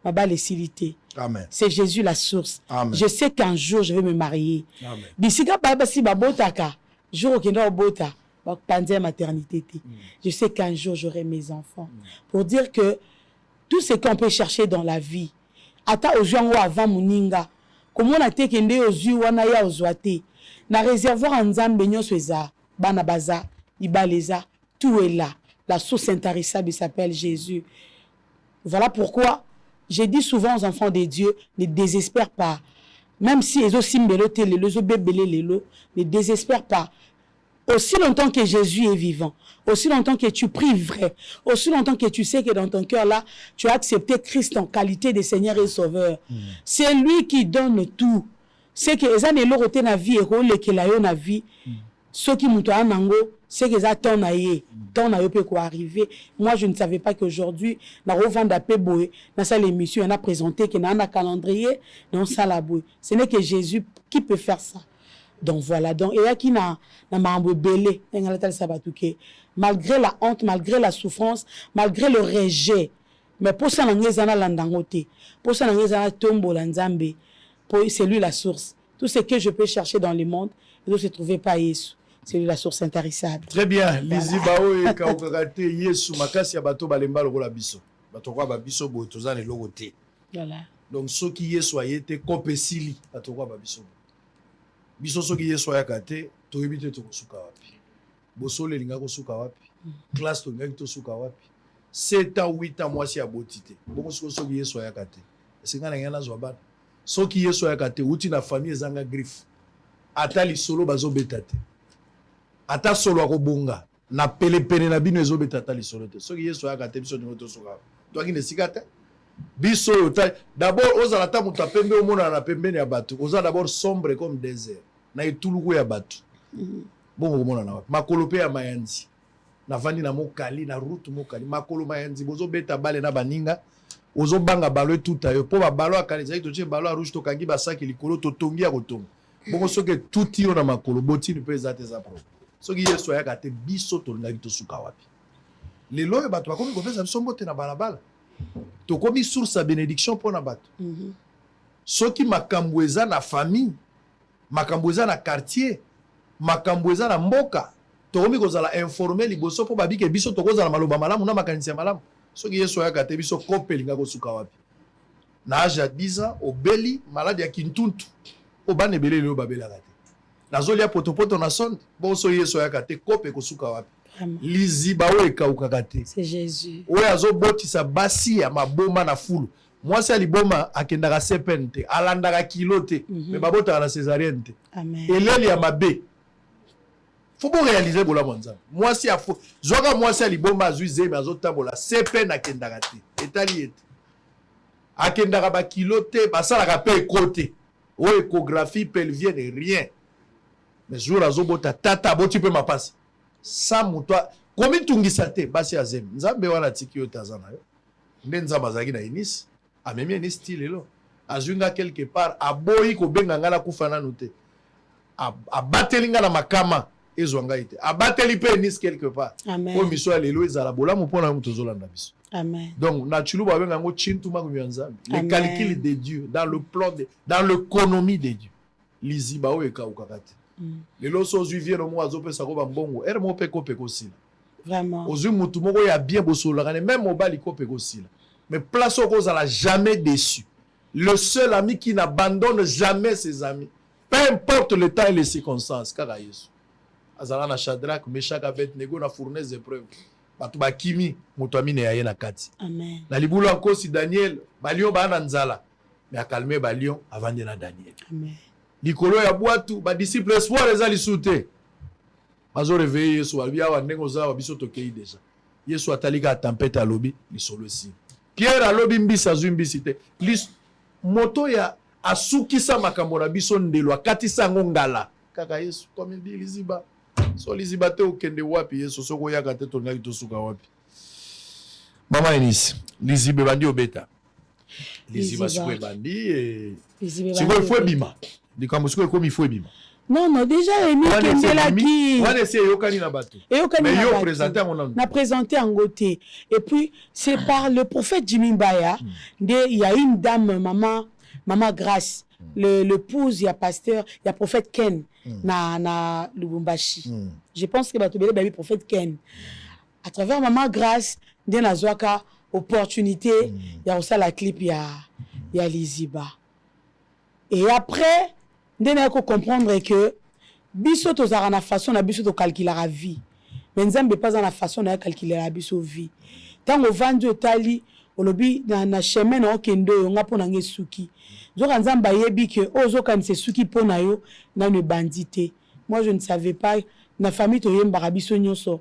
[SPEAKER 4] mabale silité.
[SPEAKER 3] Amen.
[SPEAKER 4] C'est Jésus la source.
[SPEAKER 3] Amen.
[SPEAKER 4] Je sais qu'un jour je vais me marier.
[SPEAKER 3] Amen.
[SPEAKER 4] Bisika baba si babotaka jour okenda obota pandé maternité. Je sais qu'un jour j'aurai mes enfants. Pour dire que tout ce qu'on peut chercher dans la vie, ata ojuango avant muninga, comment on a été kende ozu wana ya ozwate, na réservoir en Nzambe nyonso eza, bana baza, ibaleza, tout est là. La source intarissable s'appelle Jésus. Voilà pourquoi j'ai dit souvent aux enfants de Dieu, ne désespère pas. Même si ils ont simbelo télé, les ont bébélé les lots, ne désespère pas. Aussi longtemps que Jésus est vivant, aussi longtemps que tu pries vrai, aussi longtemps que tu sais que dans ton cœur là, tu as accepté Christ en qualité de Seigneur et Sauveur. C'est lui qui donne tout. C'est que les années l'autre na vie et rôle que la yo na vie, ceux qui m'ont nango, c'est que ça ton aïe, ton aïe peut quoi arriver. Moi je ne savais pas qu'aujourd'hui, na revendre à Péboé, dans cette émission, on a présenté que dans un calendrier, dans ça la bouée. Ce n'est que Jésus qui peut faire ça. Donc voilà, donc et qui n'a mambo belé, malgré la honte, malgré la souffrance, malgré le rejet, mais pour ça n'engezana landangote, pour ça n'engezana tombo lanzambe, pour c'est lui la source. Tout ce que je peux chercher dans le monde, il ne se trouver pas Yesu. C'est lui la source intarissable.
[SPEAKER 3] Très bien, Lizibao et Kaokagate Yesu makasi ya bato balemba lokola biso. Bato kwa ba biso bo tozane logote.
[SPEAKER 4] Voilà.
[SPEAKER 3] Donc ceux qui Yesu ayete kopesili bato kwa ba biso. Biso soki Yesu ayakate to yebite to kosuka wapi. Bosole linga kosuka wapi. Classe to linga to suka wapi. 7 à 8 ans mwasi ya botite. Bongo soki Yesu ayakate. Singana ngana zwabana. Soki Yesu ayakate uti na famille zanga griffe. Ata li solo bazo betate. Ata solo akobonga na pele na bino ezo betata li solo te. Soki Yesu ayakate biso ningo to suka. To ki ne sikate. Biso d'abord ozala ta muta pembe omona na pembeni ya bato. Oza d'abord sombre comme désert. Na etuluku ya bato. Bon omona na makolo pe ya mayanzi. na vandi na mokali na route mokali makolo mayanzi bozo beta bale na baninga ozo banga balo tout ayo po ba balo akanisa to che balo rouge to kangi ba saki likolo to tongi ya kotonga bongo soke tout yo na makolo botini peza te za pro soki yeso ya kate biso to ngaki to suka wapi lelo bato bakomi kopesa biso mbote na balabala to komi source ya bénédiction pona bato soki makambo eza na famille makambo eza na quartier makambo eza na mboka tokomi kozala informé liboso po babike biso tokozala maloba malamu na makanisi ya malamu soki yesu ayaka te biso kope linga kosuka wapi na age ya 10 ans obeli maladi ya kintuntu o bana ebele lelo babelaka te nazolia potopoto na sonde boso yesu ayaka te kope kosuka wapi liziba oyo ekaukaka te
[SPEAKER 4] c'est Jésus
[SPEAKER 3] oyo azobotisa basi ya maboma na fulu mwasi ya liboma akendaka sepene te alandaka kilo te me babotaka na césarienne te eleli ya mabe faut pas réaliser bolamu nzambe mwasi ya fo zwaka mwasi ya liboma azwi zemi azotambola sepene akendaka te etali ete akendaka bakilo te basalaka mpe eko te oyo échographie pelvienne rien mais jour azobota tata aboti mpe mapasi sa moto komitungisa te basi ya zemi nzambe wana tiki yo te aza na yo nde nzambe azalaki na inisi amemi enisi ti lelo azwi nga quelque part aboyi kobenga nga nakufa nanu te abateli nga na makama ezwa ngai te abateli mpe enisi quelque part oyo miso ya lelo ezala bolamu mpona yo moto ozolanda biso donc na tshulu babenga yango tshintuma komi ya nzambe le calcul de Dieu dans le plan dans l'économie de Dieu liziba oyo ekaukaka te lelo so ozwi vie nomo azopesako bambongo ere moko mpe kope kosila ozwi mutu moko ya bien bosololaka ne même mobali kope kosila mais place oyo kozala jamais déçu le seul ami qui n'abandonne jamais ses amis peu importe le temps et les circonstances kaka yesu azala na Shadrach Meshach Abednego na fournaise épreuve bato bakimi moto amine ya ye na kati na libulu ya nkosi Daniel balion baa na nzala me akalme balion avandi na Daniel likolo ya bwatu badisciple espoir eza lisu te bazoreveille yesu alobi awa ndenge ozawa biso tokei deja yesu atalika ya tempete alobi lisolo esili Pierre alobi mbisi azwi mbisi te moto ya asukisa makambo na biso ndelo akatisa yango ngala kaka yesu komi di liziba so liziba te okende wapi yesu soko yaka te tongaki tosuka wapi mama enisi liziba bandi obeta liziba siko ebandi siko efo ebima likambo siko ekomi ifo ebima
[SPEAKER 4] non déjà emi kendelaki
[SPEAKER 3] wana esi eyokani na bato mais yo présente yango nanu
[SPEAKER 4] na présente yango te et puis c'est par le prophète Jimmy Mbaya nde il y a une dame maman Grâce l'épouse il y a pasteur il y a prophète Ken na Lubumbashi je pense que bato bele babi prophète Ken à travers maman Grâce nde nazwaka opportunité ya kosala clip ya Liziba et après nde na ko comprendre que biso tozara na façon na biso to calculer la vie mais nzambe pas na façon na calculer la biso vie tango vandi otali olobi na chemin na okendo yo nga pona ngesuki zoka nzamba yebi que ozoka nse suki pona yo na ne bandité moi je ne savais pas na famille to yemba biso nyonso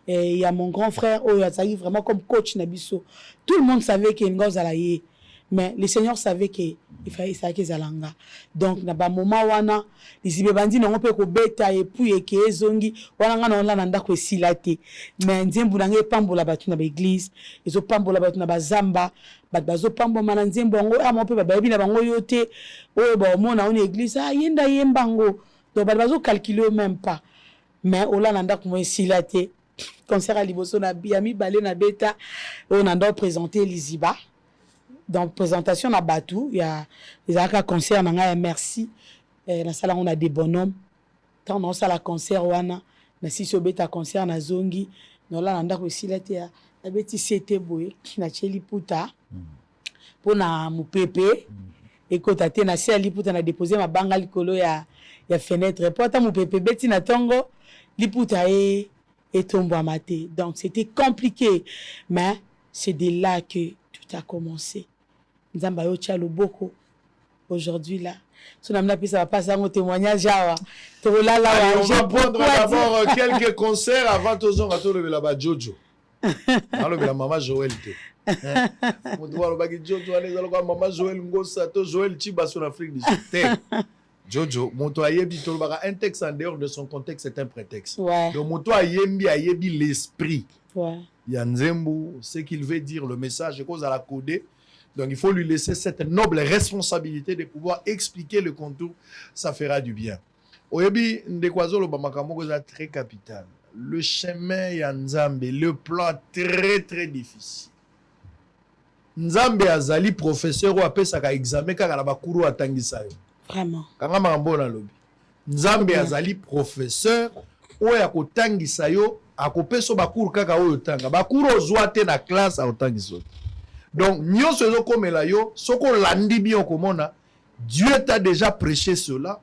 [SPEAKER 4] et il y a mon grand frère oyo azali vraiment comme coach na biso tout le monde savait que ngoza la ye mais le Seigneur savait que il fallait ça que zalanga donc na ba moment wana lizibe bandi na ngope ko beta et puis et que zongi wana ngana na nda ko silate mais nzembu na nge pambola batu na ba église ezo pambola batu na bazamba bazo pambo mana nzembu ngo ama pe ba yebi na bango yote oyo ba mona on église yenda yembango donc bazo calculer même pas mais ola nda ko silate concert à liboso na biami balé na beta on a doit présenter Liziba dans présentation na Batou il y a les aka concert na merci na sala on a des bonhommes tant on sala concert wana na si beta concert na zongi no la nda ko silate ya beti c'était boye na cheli puta pona mupepe ekota te na seli puta na déposer ma banga likolo ya fenêtre pota mupepe beti na tongo liputa et tombe à mater donc c'était compliqué mais c'est de là que tout a commencé. Nzamba yo tcha loboko aujourd'hui là so namna pisa va passer un témoignage awa to la
[SPEAKER 3] on va prendre d'abord quelques concerts avant tozonga to le la ba Jojo alors que la maman Joël te on doit le bagi Jojo aller dans le maman Joël ngosa to Joël Chiba sur Afrique du Sud Jojo, moto ayebi tolobaka un texte en dehors de son contexte c'est un prétexte.
[SPEAKER 4] Ouais.
[SPEAKER 3] Donc moto ayebi l'esprit.
[SPEAKER 4] Ouais.
[SPEAKER 3] Yanzembo, ce qu'il veut dire, le message, cause à la coder. Donc il faut lui laisser cette noble responsabilité de pouvoir expliquer le contour, ça fera du bien. Oyebi ndekwazo lo bamakamoko est très capital. Le chemin Yanzambe, le plan très très difficile. Nzambe azali professeur ou apesaka examen kaka na bakuru atangisa yo.
[SPEAKER 4] Vraiment.
[SPEAKER 3] Kanga mambona lobi. Nzambe azali professeur ou ya kotangisa yo akopeso bakuru kaka oyo tanga. Bakuru ozwa te na classe aotangisa. Donc nyonso ezo komela yo soko landi bien komona Dieu t'a déjà prêché cela.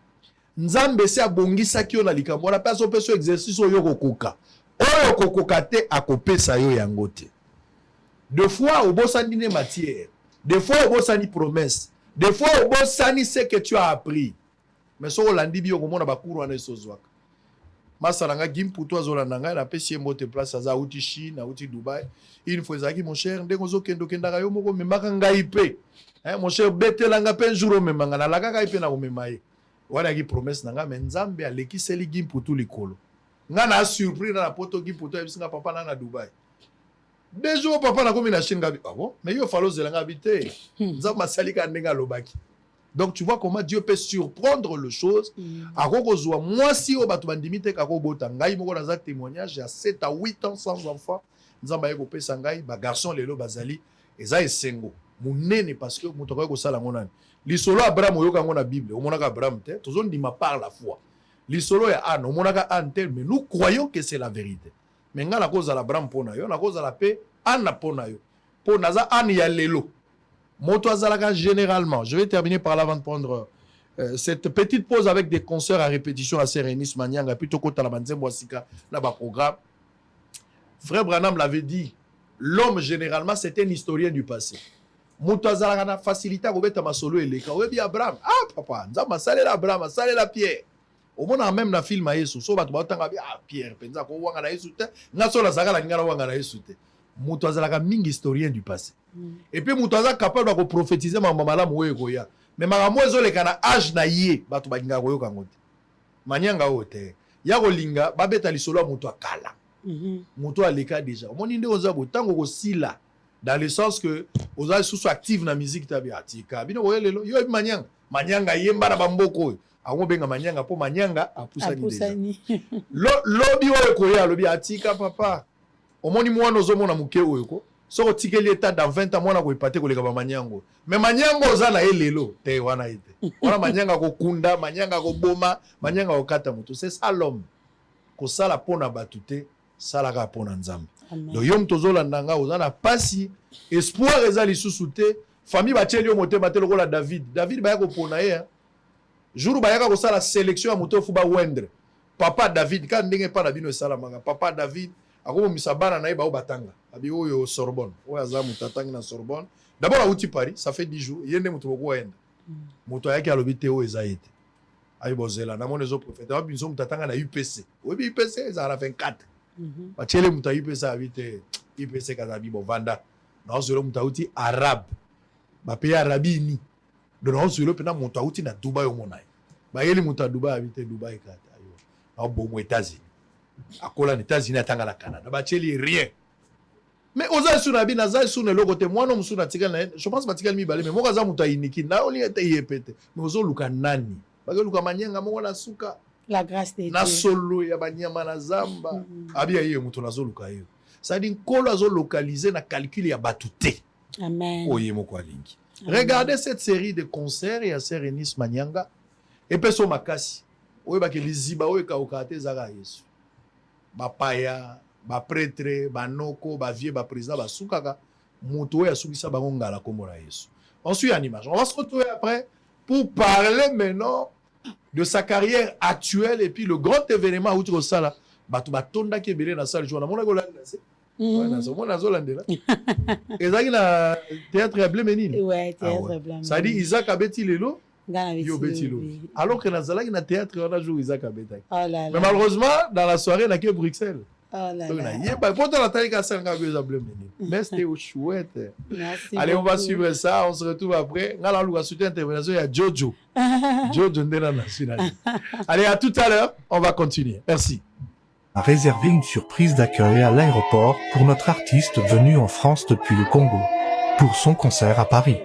[SPEAKER 3] Nzambe se abongisa ki yo na likambo na peso peso exercice oyo kokoka. Oyo kokoka te akopesa yo yango te. Des fois, au bossani ne matière. Des fois, au bossani promesse. Des fois, au bossani ce que tu as appris. Mais so landi bi okomona bakuru wana esozwaka. Masalanga gimputo azolandanga na pesi mbote place aza uti Chine, uti Dubai. Une fois zaki mon cher, ndengo zo kendo kendaka yo moko memaka ngai pe. Mon cher betelanga pe jour memanga na laka kai pe na komemaye. Wana ki promesse nanga mais Nzambe alekiseli gimputo likolo. Nga na surprise na poto gimputo ebisinga papa na Dubai. Des jours papa na komi na Chine gabi. Ah bon? Mais yo falo zelanga bité. Nzambe salika ndenga lobaki. Donc tu vois comment Dieu peut surprendre les choses. Akokozwa moi si o batu bandimite kako bota ngai moko na témoignage à 7 à 8 ans sans enfant. Nzamba yeko pesa ngai ba garçon lelo bazali eza esengo. Munene parce que mutoko ko sala ngona. Lisolo Abraham oyoka ngona Bible. O monaka Abraham te. Tozon dima par la foi. Lisolo ya Anne o monaka Anne tel mais nous croyons que c'est la vérité. Mais nga la cause à l'Abraham pona yo, la cause à la paix Anne pona yo. Po naza Anne ya lelo. Moto azalaka généralement. Je vais terminer par là avant de prendre cette petite pause avec des concerts à répétition à Serenis Manyanga, plutôt que Talabanzem Boisika, là-bas programme. Frère Branham l'avait dit, l'homme généralement c'est un historien du passé. Moto azalaka na facilité à robeta masolo eleka. Oyebi Abraham, ah papa, nzamba salela Abraham, salela Pierre. Au moins même na film Yesu, so batu batanga bi ah Pierre, penza ko wanga na Yesu te, ngaso la zaka la ngala wanga na Yesu te. Moto azalaka mingi historien du passé. Et puis moto azalaka capable de prophétiser mambo malamu oyo koya. Mais makambo ezoleka na âge na ye batu balinga koyoka ngote. Manyanga ote. Ya kolinga babeta lisolo moto akala. Moto aleka déjà. Omoni nde oza botango ko sila dans le sens que oza sous active na musique tabi atika. Bino oyelelo yo manyanga. Manyanga yemba na bamboko. Awo benga manyanga po manyanga apusani. Lobi oyo koya lobi atika papa. Omoni mwana ozomona muke oyo ko. Soko tikeli état dans 20 ans mwana ko ipate ko leka ba manyango. Mais manyango oza na elelo te wana ite. Wana manyanga ko kunda, manyanga ko boma, manyanga ko kata mutu. C'est ça l'homme. Ko sala pona batute, sala ka pona Nzambe. Donc yom tozolanda nga oza na pasi, espoir ezali susute, famille batieli yo motema te lokola David. David ba yako pona ye. Jour ba yaka ko sala sélection ya moto fuba wendre. Papa David ka ndenge pa na bino sala manga. Papa David ako misabana na ye ba obatanga. Abi oyo Sorbonne. Oyo azamu tatangi na Sorbonne. D'abord à Outi Paris, ça fait 10 jours. Yende mutu boko wenda. Mutu ayaki alobite o ezaite. Ayi bozela na monezo prophète. Abi nzo mutatanga na UPC. Obi UPC za na 24. Bachele muta UPC abite UPC kazabi bo vanda. Na ozelo muta uti arabe. Ba pays arabini. Donc ozelo pena muta uti na Dubai o monai. Ba yeli muta Dubai abite Dubai kata ayo. Na bo mo États-Unis. Akola na États-Unis atanga na Canada. Bacheli rien. Mais oza suna bi naza suna loko te mwana musuna tikala na je pense batikala mi balé mais moka za muta iniki na oli ete yepete mais ozo luka nani bage luka manyanga moko na suka
[SPEAKER 4] la grâce de Dieu
[SPEAKER 3] na solo ya banyama na zamba abia yeye muto nazo luka yo ça dit nkolo azo localiser na calcul ya batute.
[SPEAKER 4] Amen.
[SPEAKER 3] Oye moko alingi. Regardez cette série de concerts ya Serenis Manyanga et peso makasi oye ba ke liziba oye ka okate zaka Yesu bapaya ba prêtre ba noko ba vieux ba président ba soukaka moto ya soukisa bango ngala komona Yesu. On suit en image. On va se retrouver après pour parler maintenant de sa carrière actuelle et puis le grand événement où tu vois ça là batu batonda ke belé na salle jour na mona ko la c'est ouais na so mona zo landela ezaki na théâtre ya Blemenil.
[SPEAKER 4] Ouais, théâtre Blemenil.
[SPEAKER 3] Ça dit Isaac abeti lelo
[SPEAKER 4] Yo
[SPEAKER 3] betilo. Alors que na zalaki na théâtre on a joué Isaac abeta.
[SPEAKER 4] Oh là là.
[SPEAKER 3] Mais malheureusement dans la soirée na que Bruxelles.
[SPEAKER 4] Oh là là.
[SPEAKER 3] Pourtant, la taille cassée, mais c'était chouette.
[SPEAKER 4] Merci.
[SPEAKER 3] Allez,
[SPEAKER 4] beaucoup.
[SPEAKER 3] on va suivre ça. On se retrouve après. On va soutenir intervention. Il y a Jojo. Jojo de la nationalité. Allez, à tout à l'heure. On va continuer. Merci.
[SPEAKER 5] A réservé une surprise d'accueil à l'aéroport pour notre artiste venu en France depuis le Congo pour son concert à Paris.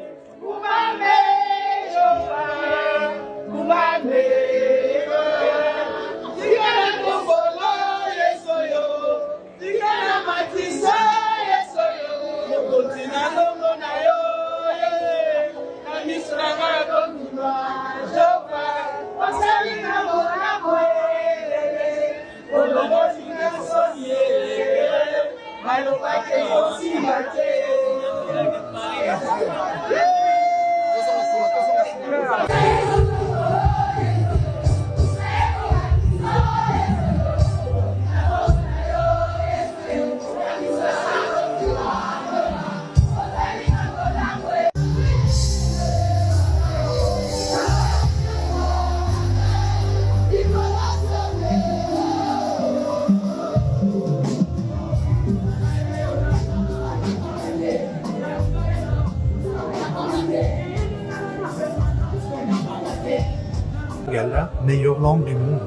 [SPEAKER 5] Gala, meilleure langue du monde.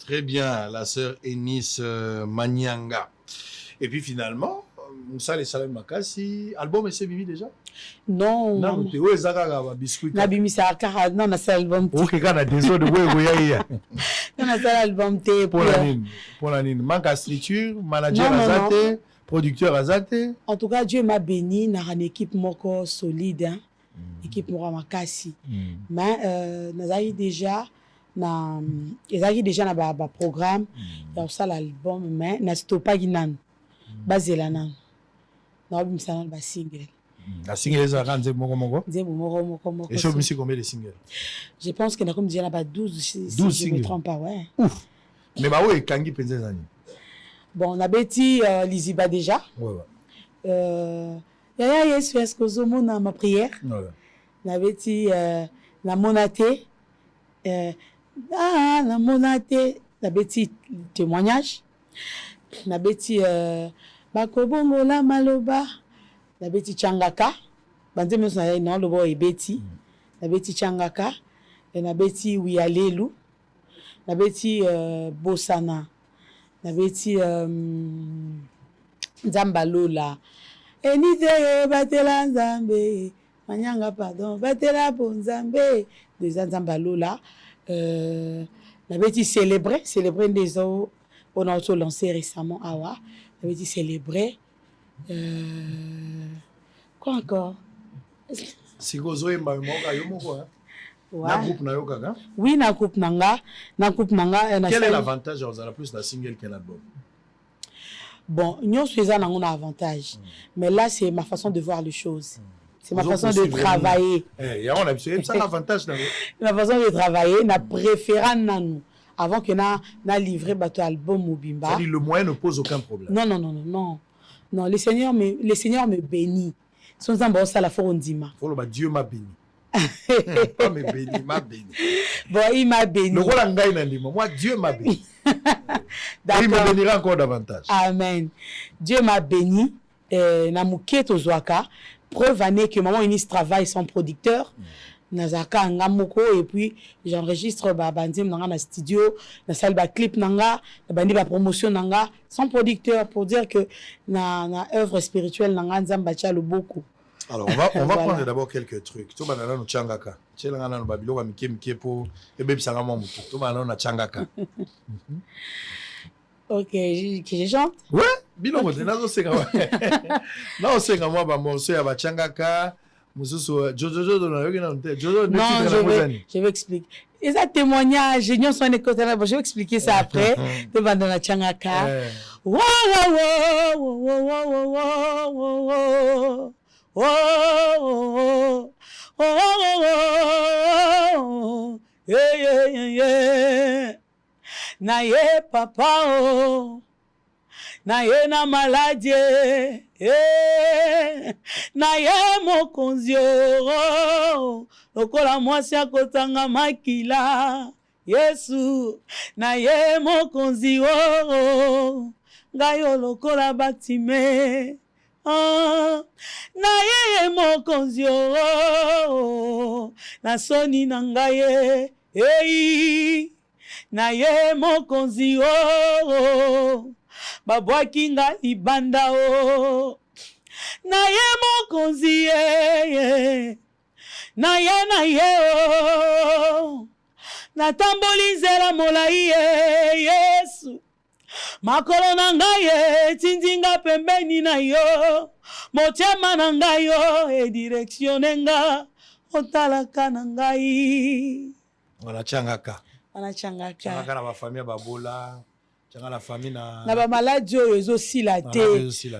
[SPEAKER 3] Très bien, la sœur Eunice Manyanga. Et puis finalement, Moussa les Salem Makassi, album est mimi déjà?
[SPEAKER 4] Non.
[SPEAKER 3] Non, tu es Zagaga, biscuit.
[SPEAKER 4] Nabi Misa Kara, non, on a ça album.
[SPEAKER 3] Ok, quand on a des autres, oui.
[SPEAKER 4] On a ça album.
[SPEAKER 3] Pour la nine. Manque à structure, manager Azate, producteur Azate.
[SPEAKER 4] En tout cas, Dieu m'a béni dans une équipe moko solide, hein. Équipe Mora Makassi. Mais, nous avons déjà. Ils ont déjà un programme, il y a aussi l'album, mais il n'y a pas de nan. Basé là, nan. Il y a un single.
[SPEAKER 3] La single est à 40 moko. Et je me suis combien de singles?
[SPEAKER 4] Je pense qu'il y a comme déjà 12 si je ne me trompe pas, ouais.
[SPEAKER 3] Ouf. Mais bah oui, Kangi pense des années.
[SPEAKER 4] Bon, on a bêti Liziba déjà.
[SPEAKER 3] Ouais.
[SPEAKER 4] Yaya Yesu est-ce que je m'en ma prière? On a bêti la monaté. La monaté, la bêtise témoignage, la bêtise bakobongo la maloba, la bêtise changaka, bande me na non le boy bêtise, la bêtise changaka, et la bêtise wialelu, la bêtise bosana, la bêtise zambalola, et ni te batela nzambe, manyanga pardon, batela bonzambe, de zambalola. La bêtise célébrer des autres on a aussi lancé récemment Awa la bêtise célébrer quoi encore
[SPEAKER 3] si vous avez un groupe
[SPEAKER 4] oui na groupe nanga quel
[SPEAKER 3] est l'avantage de la plus la single qu'un album?
[SPEAKER 4] Bon nous faisons un avantage mais là c'est ma façon de voir les choses. C'est ma façon de travailler.
[SPEAKER 3] C'est l'avantage.
[SPEAKER 4] Ma façon de travailler, na préférant nous avant que na livrer bateau album ou bimba.
[SPEAKER 3] C'est-à-dire le moyen ne pose aucun problème.
[SPEAKER 4] Non, le Seigneur me bénit. Son zamba ça la forondima.
[SPEAKER 3] Dieu m'a béni. Pas me béni, m'a béni.
[SPEAKER 4] Bon, il m'a béni.
[SPEAKER 3] Moi, Dieu m'a béni. Il me bénira encore davantage.
[SPEAKER 4] Amen. Dieu m'a béni. Na muketo zoaka. Preuve année que maman Eunice travaille sans producteur. Nazaka ngamoko et puis j'enregistre bandim dans la studio, na salle ba clip nanga, na bandi ba promotion nanga sans producteur pour dire que na œuvre spirituelle nanga nzamba tchalo beaucoup.
[SPEAKER 3] Alors on va voilà. Prendre d'abord quelques trucs. To banana no changaka. Tchela ngana no babilo ka mike po e bebisanga mo mutu. To banana na changaka.
[SPEAKER 4] Ok, que je chante?
[SPEAKER 3] Ouais, bilongo nazo senga. Na osenga moi ba morceau ya ba changaka. Non,
[SPEAKER 4] je vais expliquer. Et ça témoignage, je vais expliquer ça après. Devant dans la Tchangaka. Wow, wow, wow, wow, wow, wow, wow, wow, wow, yeah, yeah, yeah. Na ye papa oh. Na ye na maladie na ye mokonzi oh. Lokola mwasi akotanga makila Yesu na ye mokonzi oh. Ngayo lokola batime oh. Na ye mokonzi oh. Na soni na ngaye hey. Na ye mokonzi oh. Babwaki nga libanda oh. Na ye mokonzi na ye oh. Natamboli nzela molai Yesu makolo na ngai tindinga pembeni na yo motema na ngai yo direction nga otalaka na ngai
[SPEAKER 3] Wanachangaka
[SPEAKER 4] Wanachangaka
[SPEAKER 3] na bafamia babola changa la famille
[SPEAKER 4] na ba maladie oyo sila te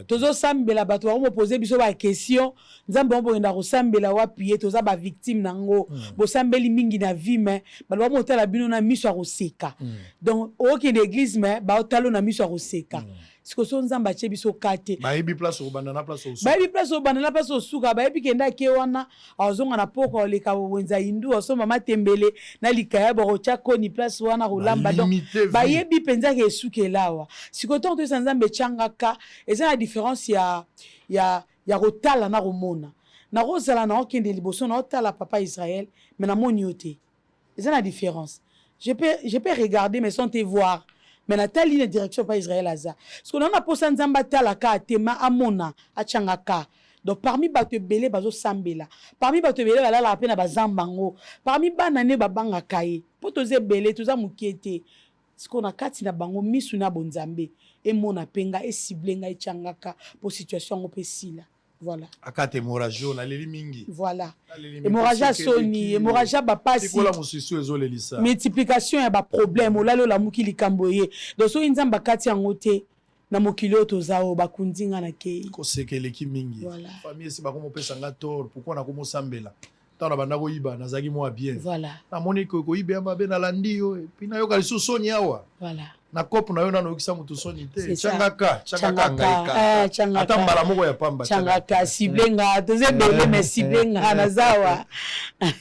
[SPEAKER 4] tozo sambela bato ba mo poser biso ba question nzambe mo bonda ko sambela wapi toza ba victime nango bo sambeli mingi na vie mais ba mo tala bino na miso a koseka donc oki l'église mais ba otalo na miso a koseka siko so nzamba che biso kate
[SPEAKER 3] ba yebi place o banana place o
[SPEAKER 4] ba yebi place o banana place o suka ba yebi kenda ke wana azonga na poko leka wenza hindu so mama tembele na likaya bo chako ni place wana rolamba donc ba yebi penza ke sukelawa siko to nzambe changaka eza la différence ya rotala na romona na rozala na okende liboso na otala papa Israël mais na moni yote eza la différence je peux regarder mais sans te voir. Mais na tali la direction pas Israël aza. Parce qu'on a posé nzamba talaka tema amona achangaka. Donc parmi bato belé bazo sambela. Parmi bato belé bala la pena bazambango. Parmi banane babanga kaye. Potoze belé toza mukiete. Ce qu'on a kati na bango misu na bonzambe. Et mona penga et ciblenga et changaka pour situation opesila. Voilà.
[SPEAKER 3] Akate hémorragie na leli mingi.
[SPEAKER 4] Voilà. Hémorragie soni, hémorragie ba pasi.
[SPEAKER 3] Sikola musisu ezolelisa.
[SPEAKER 4] Multiplication ya ba problème olalo la muki likamboye. Donc so inzamba kati yangote na mokilo tozao ba kundinga na kei.
[SPEAKER 3] Ko sekeleki mingi.
[SPEAKER 4] Voilà.
[SPEAKER 3] Famille si ba komo pesa nga tort pourquoi na komo sambela. Tana banda ko iba nazaki mo bien.
[SPEAKER 4] Voilà.
[SPEAKER 3] Na moni ko ibe amba be na landi yo et puis na yo kaliso soni awa.
[SPEAKER 4] Voilà.
[SPEAKER 3] Na kopo na yo na nokisa mutu soni te changaka
[SPEAKER 4] changaka
[SPEAKER 3] ata mbala moko ya pamba
[SPEAKER 4] changaka siblenga toze bele mais siblenga na zawa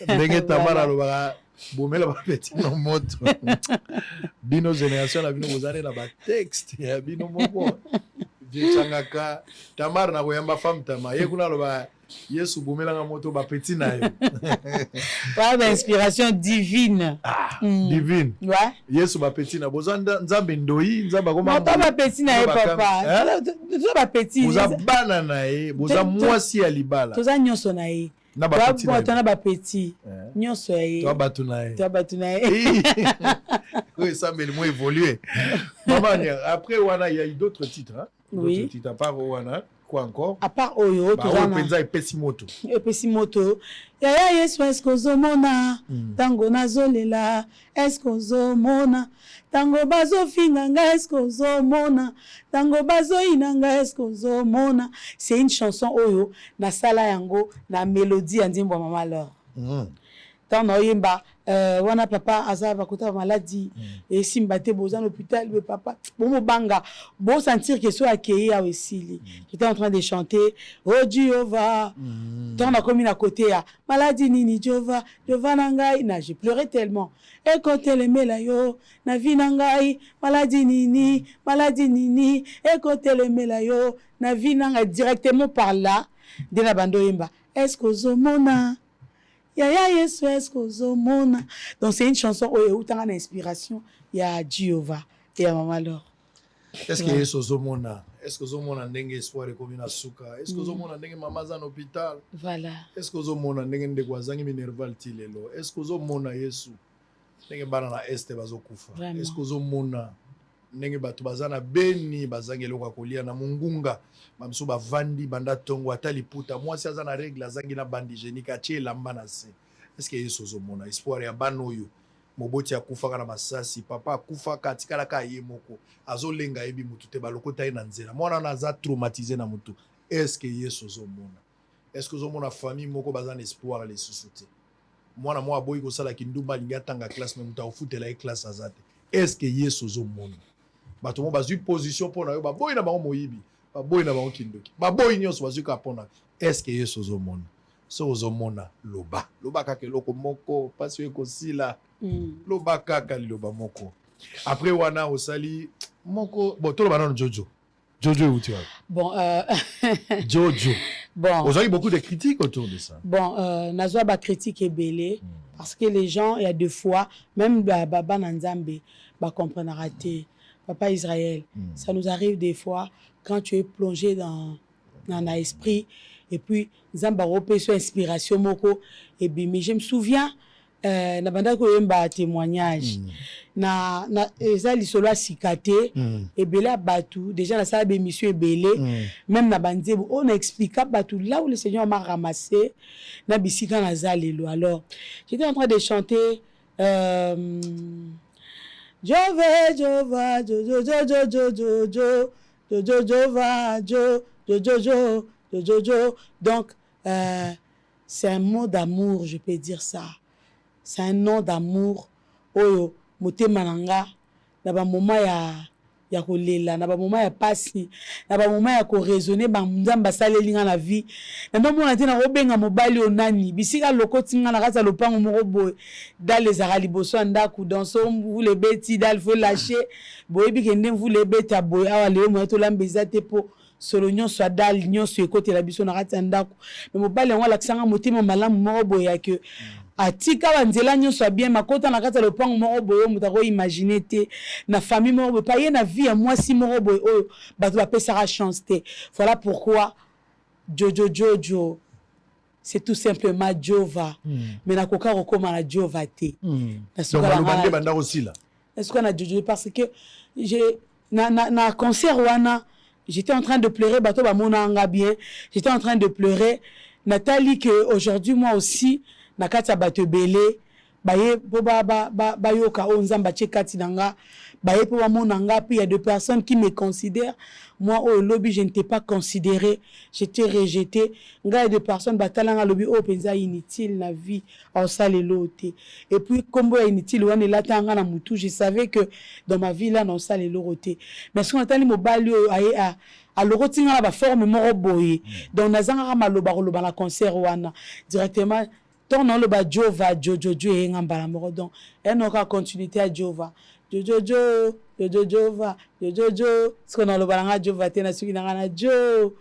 [SPEAKER 3] ndenge tamara loba bomela ba petit no moto bino génération na bino bozare na ba texte ya bino moko je changaka tamara na koyamba femme tama ye kuna loba Yesu bomela nga moto ba petit na yo
[SPEAKER 4] par inspiration divine
[SPEAKER 3] divine
[SPEAKER 4] ouais
[SPEAKER 3] Yesu ba petit na bozanda nzambe ndoi nzamba koma
[SPEAKER 4] pas ba petit na ye papa toza ba petit
[SPEAKER 3] boza bana na ye boza mwasi ya libala
[SPEAKER 4] toza nyonso na ye
[SPEAKER 3] na ba petit
[SPEAKER 4] na ba petit nyonso ya ye
[SPEAKER 3] to batu na
[SPEAKER 4] ye
[SPEAKER 3] oui ça mais le mot évolué maman après wana il y a eu d'autres titres hein
[SPEAKER 4] oui
[SPEAKER 3] d'autres titres à part wana quoi encore
[SPEAKER 4] à part oyo
[SPEAKER 3] toza na penza epesimoto
[SPEAKER 4] yaya Yesu est-ce que zomona tango nazolela est-ce que zomona tango bazofinga nga est-ce que zomona tango bazoina nga est-ce que zomona c'est une chanson oyo na sala yango na mélodie ya nzimbo mama Laure tant na oyemba wana papa azaba kota maladie et simba te boza l'hôpital le papa bon banga bon sentir que soit accueilli à Wesili j'étais en train de chanter oh Jéhovah tant na commis à côté ya maladie nini Jéhovah nangai na j'ai pleuré tellement et quand elle aimait la yo na vie nangai maladie nini et quand elle aimait la yo na vie nangai directement par là de la bando yemba est-ce que zomona Yaya Yesu est-ce que zomona. Donc c'est une chanson où tu as une inspiration. Il y a Jéhovah et à Maman Laure.
[SPEAKER 3] Est-ce que Yesu zomona? Est-ce que zomona ndenge espoir ekomi na suka? Est-ce que zomona ndenge mama za hôpital?
[SPEAKER 4] Voilà.
[SPEAKER 3] Est-ce que zomona ndenge ndeko azangi minerval tilelo? Est-ce que zomona Yesu ndenge bana na este bazokufa? Est-ce que zomona ndenge bato bazana beni bazangi eloko kolia na mungunga bamso bavandi banda tongo atali puta mwasi azana règle azangi na bandi génique atie lamba na se est-ce que Yesu zomona espoir ya bano yo moboti akufa na masasi papa akufa katikala ka ye moko azolenga yebi mutu te balokota ye na nzela mwana naza traumatisé na mutu est-ce que yeso zomona est-ce que zomona famille moko baza na espoir les susute mwana mwa boyi ko sala kindumba linga tanga classe mais muta ofutela e classe azate est-ce que yeso zomona bato mo bazui position pona yo baboyi na bango moyibi baboyi na bango kindoki baboyi nyonso bazui ka pona est-ce que yeso zomona so ozomona loba kaka eloko moko pasi ekosila loba kaka liloba moko après wana osali moko bon toloba nano Jojo euti wapi
[SPEAKER 4] bon
[SPEAKER 3] Jojo
[SPEAKER 4] bon
[SPEAKER 3] vous avez beaucoup de critiques autour de ça
[SPEAKER 4] bon nazwa ba critique ebele parce que les gens il y a deux fois même baba na Nzambe ba comprendre raté papa Israël ça nous arrive des fois quand tu es plongé dans l'esprit et puis Nzamba repé sur inspiration moko et bien mais je me souviens na banda ko yemba témoignage na eza lisolo sikate et bela batu déjà na sala émission ebele même na banzebo on explique batu là où le Seigneur m'a ramassé na bisika na zalelo alors j'étais en train de chanter Jojo. Donc, c'est un mot d'amour, je peux dire ça. C'est un nom d'amour. Oyo, mote mananga, na ba moment ya kolela, na ba moment ya pasi, na ba moment ya ko raisonner ba Nzamba salelinga na vie. Na ndo mona tena obenga mobali onani, bisika lokotinga na kata lopango moko boy, dans les araliboso ndaku dans son vous les bêtis dal faut lâcher. Boy bi kende vous les bêtes à boy awa leo mo to lambeza te po solo nyonso adal nyonso ekote la biso na kata ndaku. Mais mobali ngwa laksanga motema malamu moko boy ya que atika banzela nyonso bien makota na kata lopango moko boyo mutako imaginer te na famille moko pa ye na vie ya mwasi moko boyo oyo bato ba pesara chance te voilà pourquoi Jojo c'est tout simplement Jova mais na koka rekoma na Jova te na
[SPEAKER 3] soka na banda aussi là
[SPEAKER 4] est-ce qu'on a Jojo parce que j'ai na concert wana j'étais en train de pleurer bato ba mona nga bien j'étais en train de pleurer Nathalie que aujourd'hui moi aussi na kati ya bato belé baye po ba yoka Nzamba tchekati nanga baye po mona nga puis il y a deux personnes qui me considèrent moi au lobby je n'étais pas considéré j'étais rejeté nga deux personnes batalanga lobby o penza inutile na vie au salelo te et puis combo inutile wana latanga na mutu je savais que dans ma vie là non salelo te mais ce qu'on attend mobali aye a lokotinga na ba forme moko boye donc nazanga maloba loba na concert wana directement ton nom le ba Jova Jojo et ngamba moko donc et on continuité à Jova Jojo ce qu'on a le balanga Jova te na suki na Jo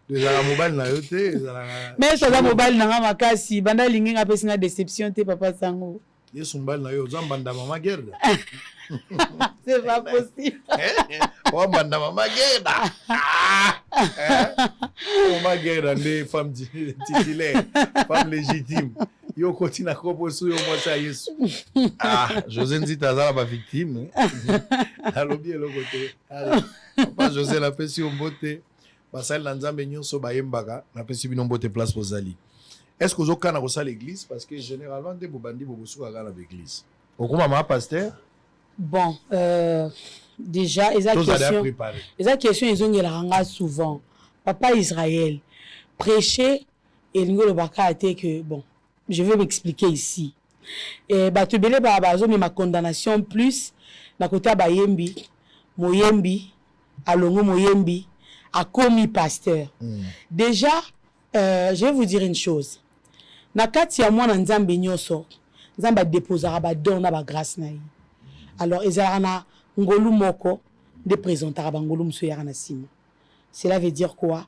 [SPEAKER 3] déjà mobile na yote
[SPEAKER 4] mais ça mobile na makasi banda lingi nga pesi na déception te papa sango
[SPEAKER 3] yesu mbali na yo zambanda mama gerda
[SPEAKER 4] c'est pas possible
[SPEAKER 3] oh banda mama gerda mama gerda des femme titulaire femme légitime yo continue à proposer au moins ça yesu José Nzita za ba victime alobi le côté papa José la pesi ombote basal na Nzambe nyonso bayembaka na pesi bino mbote place pozali. Est-ce que vous avez ça l'église parce que généralement des bobandi bobosuka à l'église. Au comment ma pasteur?
[SPEAKER 4] Bon, déjà les questions ils ont la ranga souvent. Papa Israël prêcher et le baka était que bon, je vais m'expliquer ici. Et batubele ba bazo mais ma condamnation plus na côté bayembi, moyembi, alongo moyembi a commis pasteur. Déjà je vais vous dire une chose. Na kati ya mwana Nzambe nyoso Nzamba déposera ba don na ba grâce na yi. Alors ezala na ngolu moko de présentera ba ngolu mso ya na sima. Cela veut dire quoi?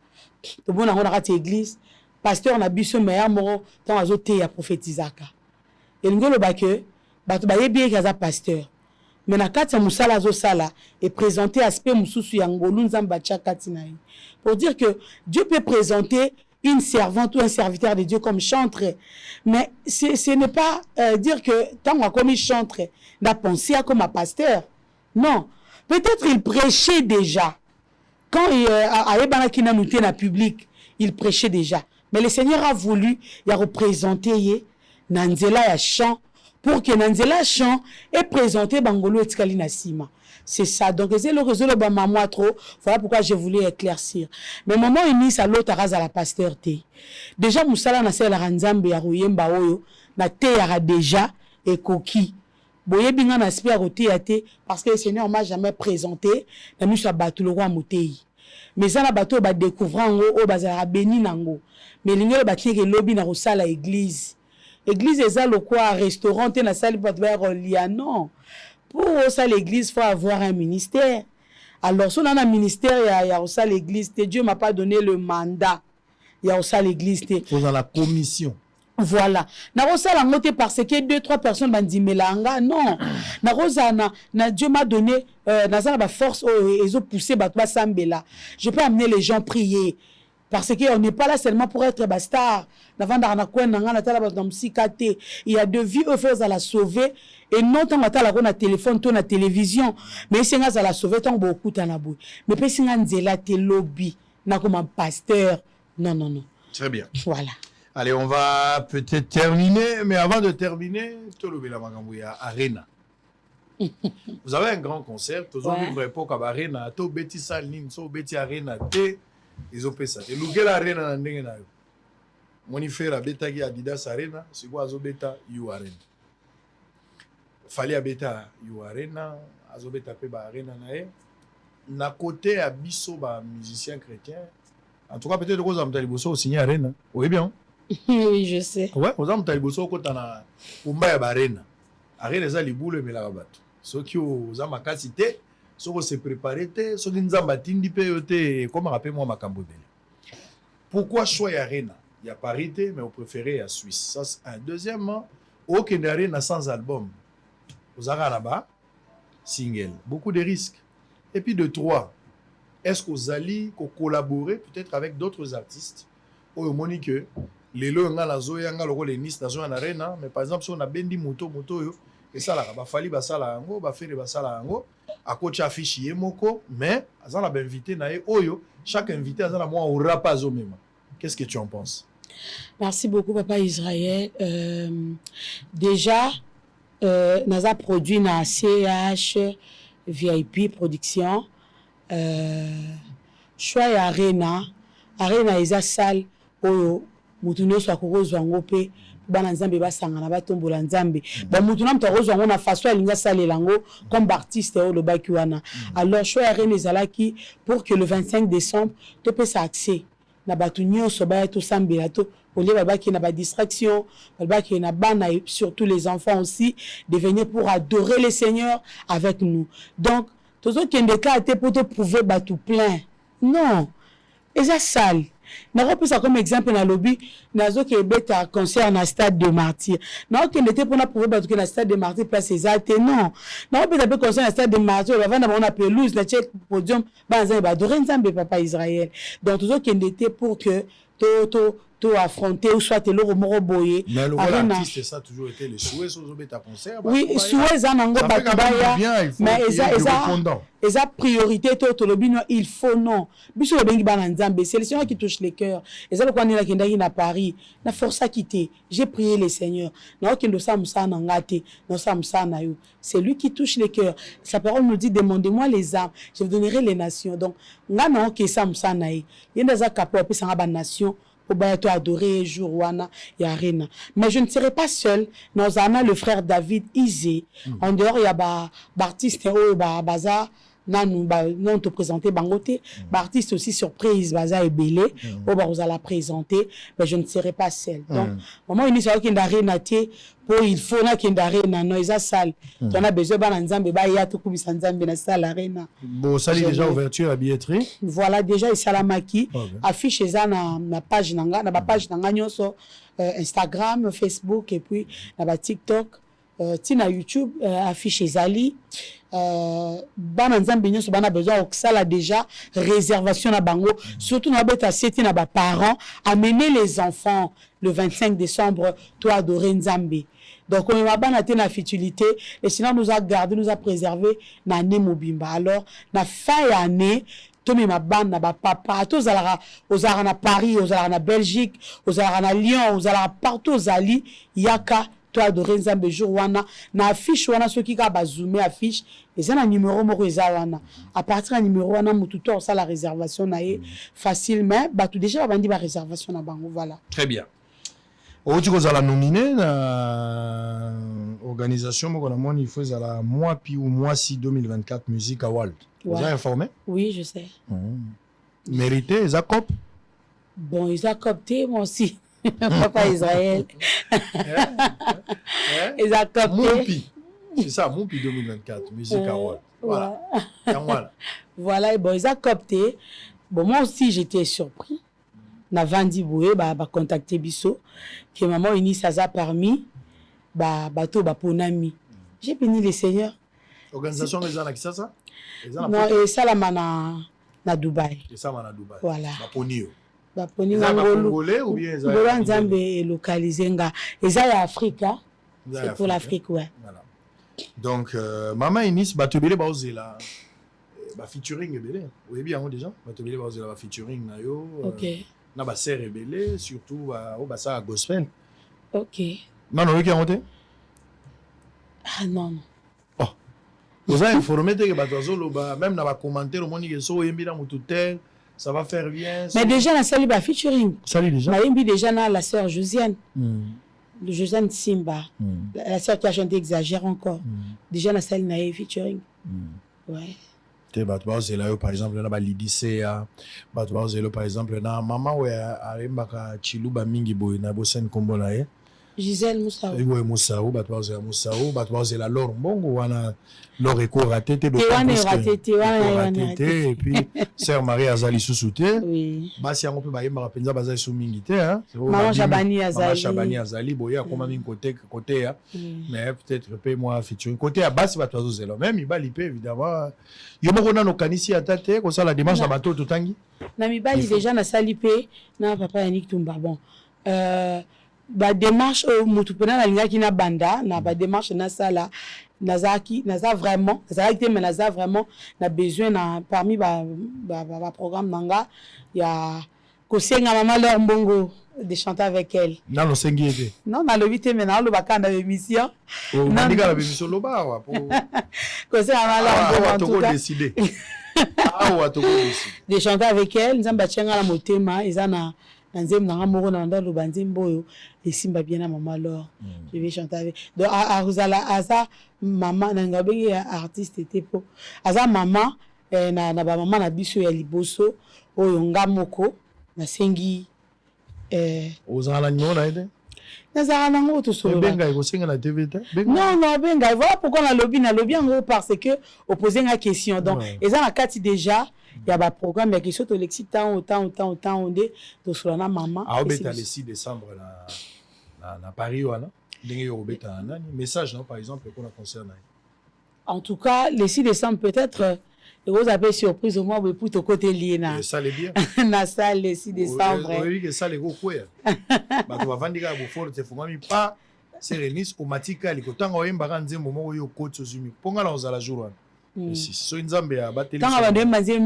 [SPEAKER 4] To bona ngona kati église pasteur na biso meya moko tant azote ya prophétisaka. Et ngolo ba ke bato ba yebi kaza pasteur. Mais na kati ya musala azo sala et présenter aspect mususu ya ngolu Nzamba tcha kati na yi. Pour dire que Dieu peut présenter une servante ou un serviteur de Dieu comme chantre. Mais ce n'est pas dire que tant qu'on comme chantre, n'a pensé à comme un pasteur. Non. Peut-être il prêchait déjà. Quand il a public, il prêchait déjà. Mais le Seigneur a voulu, il a représenté Nanzela ya chant pour que Nanzela chant et présenter Bangolo etikali na sima. C'est ça. Donc, c'est le réseau de maman trop. Voilà pourquoi je voulais éclaircir. Mais maman ini sa l'autre race à la pasteur T. Déjà, Moussala na sel ranzambe ya royemba oyo na te ya déjà et coquille. Boye binga na spi à côté parce que le Seigneur m'a jamais présenté. Na musa batu le roi Motei. Mais ça na bateau ba découvrant o bazara béni nango. Mais l'ingé ba tieke lobby na rosala église. Église eza le quoi restaurant te na salle pas ba lia non. Pour ça l'église faut avoir un ministère. Alors si on a un ministère il y a ça l'église, Dieu m'a pas donné le mandat. Il y a ça l'église
[SPEAKER 3] faut dans la commission.
[SPEAKER 4] Voilà. Na rosa la moté parce que 2-3 personnes bandi melanga non. Na rosa na Dieu m'a donné na ça la force ils ont poussé ba sambela. Je peux amener les gens prier parce que on n'est pas là seulement pour être bastard. Il y a de vies au fait à la sauver et non tant à la na téléphone ton na télévision mais c'est à la sauver tant beaucoup tant la boue. Mais puis c'est nzela te lobby na comme un pasteur. Non.
[SPEAKER 3] Très bien.
[SPEAKER 4] Voilà.
[SPEAKER 3] Allez, on va peut-être terminer, mais avant de terminer, Tolobela Magambouya Arena. Vous avez un grand concert, tous les vivre époque à Arena, to beti salin, so beti Arena, te, ils ont fait ça. Et l'oukel Arena n'a n'engé na yo. Monifère a beta qui Adidas Arena, c'est quoi azo beta you Arena. Fallait à beta you Arena, azo beta pe ba Arena na ye. Na côté à biso ba musicien chrétien. En tout cas peut-être que vous avez Taliboso signé Arena. Oui bien.
[SPEAKER 4] Oui, je sais.
[SPEAKER 3] Ouais, vous avez Taliboso ko tana umba ya Arena. Arena za libule mela bato. Ceux qui ont ma capacité, ceux qui se préparent, ceux qui nzamba tindi pe yote, comme rappelle moi makambo bele. Pourquoi choix Arena? Il y a parité, mais vous préférez à Suisse. Ça c'est un. Deuxièmement, aucun Arena sans album. Vous avez là-bas single, beaucoup de risques. Et puis de 3, est-ce que vous allez collaborer peut-être avec d'autres artistes? Au moni que les lois nga la zoya nga loko les nice dans une arena, mais par exemple si on a bendi moto yo et ça là ba fali ba sala ngo ba faire ba sala ngo a coach affiche yemoko mais azala ba invité na ye oyo chaque invité azala moi au rapa zo même. Qu'est-ce que tu en penses?
[SPEAKER 4] Merci beaucoup papa Israël. Déjà naza produit na CH VIP production choix ya arena eza salle oyo mutuno so akozwa ngope bana nzambe basanga na batombola nzambe ba mutuna mtakozwa ngo na façon alinga salle lango comme artiste o le baki wana. Alors choix ya arena ezalaki pour que le 25 décembre to peut accès na batu nyonso ba to sambela to olie babaki na ba distraction babaki na bana et surtout les enfants aussi de venir pour adorer le Seigneur avec nous. Donc tous ceux qui ont été pour te prouver batu plein. Non. Et ça sale. N'a pas ça comme exemple dans le lobby, nazo qui est à concert dans stade de Martyr. Non qui était pour prouver batu que dans stade de Martyr place exact non. N'a pas peut concert dans stade de Martyr, avant on a pelouse, la check podium, banza ba adorer nzambe papa Israël. Donc tous ceux qui étaient pour que to affronter ou soit le moro boyer.
[SPEAKER 3] Mais le rôle artiste ça a toujours été les souhaits sur ta concert.
[SPEAKER 4] Oui, souhaits en ango batubaya. Mais esa priorité to lobino il faut non. Biso bengi bana nzambe, c'est le Seigneur qui touche les cœurs. Et ça le quoi na kendaki na Paris, na force à quitter. J'ai prié le Seigneur. Na okendo sa musa na ngate, na sa musa na yo. C'est lui qui touche les cœurs. Sa parole nous dit demandez-moi les âmes, je vous donnerai les nations. Donc nga na ok sa musa na yi. Yenda za kapo pe sa ba nation. Pour adorer jour wana ya arena. Mais je ne serai pas seul. Nous avons le frère David Izé. En dehors il y a artiste baza non te présenter bangoté. Artiste aussi surprise baza et belé. Vous allez la présenter. Mais je ne serai pas seul. Donc moment il y a qui arena pour il faut na qui arena non isa salle. On a besoin ba nzambe ba ya to kubisa nzambe na salle arena.
[SPEAKER 3] Bon ça déjà ouverture à billetterie.
[SPEAKER 4] Voilà déjà il salamaki affiche ça na page nanga na ba page nanga nyonso Instagram, Facebook et puis na ba TikTok. Tina YouTube affiche ezali bana nzambe nyonso bana besoin oksala déjà réservation na bango surtout na beta seti na ba parents amener les enfants le 25 décembre toi adorer nzambe. Donc on va bana tena futilité et sinon nous a gardé nous a préservé na année mobimba. Alors na fin année Tomé ma bande na ba papa tous ozala na Paris ozala na Belgique ozala na Lyon ozala partout ozali yaka to adorer Nzambe jour wana na affiche wana soki ka ba zoomer affiche eza na numéro moko eza wana à partir du numéro wana mutu to ça la réservation na ye facile mais ba tout déjà ba bandi ba réservation na bango voilà.
[SPEAKER 3] Très bien. Tu kozala nominé na organisation moko na moni il faut la mois pi ou mois si 2024 Music Award. Vous êtes informé?
[SPEAKER 4] Oui, je sais.
[SPEAKER 3] Mérité, ils accopent?
[SPEAKER 4] Bon, ils accopent, moi aussi. Papa Israël. Ils accopent.
[SPEAKER 3] Moupi. C'est ça, Moupi 2024, Music Award. Voilà.
[SPEAKER 4] Voilà, et bon, ils accopent. Bon, moi aussi, j'étais surpris. Na Vandi Boué, bah, contacté Bisso, que maman Ini Saza parmi, bateau, ponami. J'ai béni les seigneurs.
[SPEAKER 3] Organisation les gens qui ça?
[SPEAKER 4] Non, et ça là na Dubaï.
[SPEAKER 3] Et ça na Dubaï.
[SPEAKER 4] Voilà.
[SPEAKER 3] Baponio.
[SPEAKER 4] Baponio
[SPEAKER 3] congolais ou bien ça?
[SPEAKER 4] Le Nzambe est localisé nga. Et ça ya Afrique. C'est pour l'Afrique, ouais.
[SPEAKER 3] Voilà. Donc maman Inis batobele baozela featuring belé. Oui bien déjà. Batobele baozela featuring na yo.
[SPEAKER 4] OK.
[SPEAKER 3] Na ba sœur belé surtout ba ça gospel.
[SPEAKER 4] OK.
[SPEAKER 3] Non, qui a monté?
[SPEAKER 4] Ah non.
[SPEAKER 3] Vous avez informé que même dans les commentaires, ça va faire bien.
[SPEAKER 4] Mais déjà, la salle est featuring.
[SPEAKER 3] Salut déjà.
[SPEAKER 4] Mais déjà, la sœur Josiane. Josiane Simba. La sœur qui a chanté Exagère encore. Déjà, la salle est featuring. Ouais.
[SPEAKER 3] Par exemple, dans Lidicea, par exemple, dans Maman, où il Chiluba Mingi Boy, na Bosen Kombola.
[SPEAKER 4] Gisèle Moussaou.
[SPEAKER 3] Oui, Moussaou, la Laure Mbongo, wana Laure Eko raté, et puis Sœur Marie Azali Sousouté.
[SPEAKER 4] Oui.
[SPEAKER 3] Basi yango pe bayemba penza bazali sou mingi te hein.
[SPEAKER 4] Maman Chabani Azali.
[SPEAKER 3] Maman Chabani Azali boya koma mingi côté hein. Mais peut-être pe moi featuring côté à basi ba tozo zelo. Même ibali pe évidemment. Yo moko na no kanisi atate ko ça la démarche na bato totangi.
[SPEAKER 4] Na mibali déjà na sali pe na papa Yannick Tumba bon. Ba démarche mutu pena na linga ki na banda na ba démarche na sala nazaki naza vraiment na besoin na parmi ba programme nanga ya kosenga mama Laure Mbongo de chanter avec elle.
[SPEAKER 3] Non sengi ete.
[SPEAKER 4] Non na lobité maintenant lo bakanda émission.
[SPEAKER 3] On a dit la émission lo ba wa pour
[SPEAKER 4] kosenga mama Laure Mbongo
[SPEAKER 3] to décider. Ah to décider.
[SPEAKER 4] De chanter avec elle nzamba tchenga la motema izana Nzem na moko na ndalo banzemboyo et simba bien na maman Laure. Je vais chanter avec. Donc Aruzala Aza maman nanga bengi artiste était po. Aza maman na ba maman na biso ya liboso oyo nga moko na sengi
[SPEAKER 3] ozala nyona na ide.
[SPEAKER 4] Nazara nango to solo.
[SPEAKER 3] Benga ko senga na TV te.
[SPEAKER 4] Non benga voilà pourquoi na lobby yango parce que opposer une question donc eza na kati déjà il y a un programme mais qui saute l'excitant autant on dit to solana maman
[SPEAKER 3] a obeta le 6 décembre na Paris wana ndenge obeta nani message non par exemple pour la concerne
[SPEAKER 4] en tout cas le 6 décembre peut-être vous avez surprise au moins pour ton côté lié na
[SPEAKER 3] ça les bien
[SPEAKER 4] na salle le 6 décembre
[SPEAKER 3] oui que ça les go quoi ba to vandika bo fort te fungami pas serenis au matika likotanga oyemba nzembo moko yo kotso zumi ponga la ozala jour wana. So Nzambe a battu.
[SPEAKER 4] Quand on va demander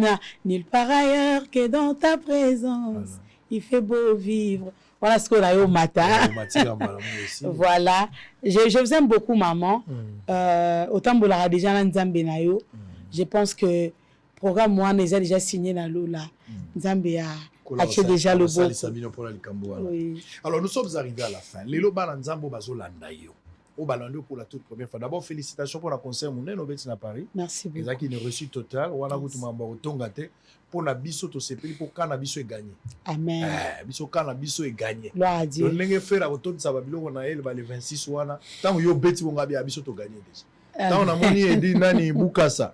[SPEAKER 4] nulle part ailleurs que dans ta présence, il fait beau vivre. Voilà ce qu'on a eu au matin. Voilà. Je vous aime beaucoup, maman. Autant que vous déjà Nzambe na yo. Je pense que le programme moi nous a déjà signé dans l'eau là. Nzambe a acheté déjà le beau.
[SPEAKER 3] Oui. Alors nous sommes arrivés à la fin. Les loba Nzambo bazolanda yo. Au Balando pour la toute première fois. D'abord, félicitations pour la concert Mounen au Bétin à Paris.
[SPEAKER 4] Merci beaucoup.
[SPEAKER 3] Ils ont une réussite totale. On a vu tout le monde tongate pour la biso to sepeli pour cannabis est gagné.
[SPEAKER 4] Amen.
[SPEAKER 3] Biso cannabis est gagné.
[SPEAKER 4] Gloire à Dieu.
[SPEAKER 3] Donc l'engé faire à autour de ça babilo on a elle va le 26 wana. Tant yo beti on gabi biso to gagné déjà. Tant on a moni edi nani bukasa.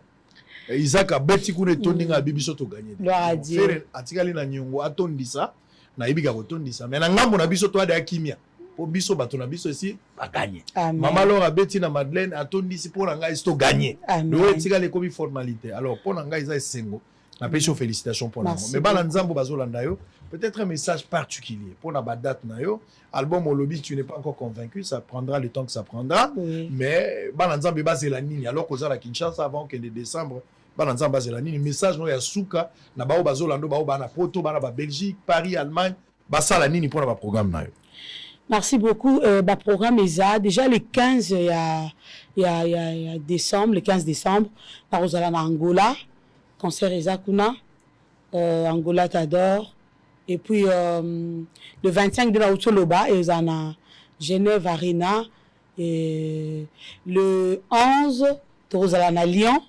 [SPEAKER 3] Isaac a beti kune toninga biso to gagné.
[SPEAKER 4] Gloire à Dieu.
[SPEAKER 3] Faire atikali na nyongo atondisa na ibika kotondisa. Mais na ngambo na biso to ada kimia. Pour biso bato na biso ici a gagné. Maman Laure a beti na Madeleine a tondi si pour nga isto gagné. Le etika le komi formalité. Alors pour nga isa sengo. Na pécho félicitations pour nous. Mais bala nzambo bazolanda yo, peut-être un message particulier pour na date na yo. Album au lobby tu n'es pas encore convaincu, ça prendra le temps que ça prendra. Mais bala nzambo bazela nini alors que za la Kinshasa avant que de décembre bana nzamba zela nini message no ya suka na bao bazolando bao bana poto bana ba Belgique Paris Allemagne basala nini pour na ba programme na yo.
[SPEAKER 4] Merci beaucoup. Programme ESA, déjà le 15 il y a décembre, le 15 décembre, par Rosala na Angola, concert ESA Kuna, Angola t'adore. Et puis le 25 de la Outoloba, ESA na Genève Arena, et le 11 Rosala na Lyon,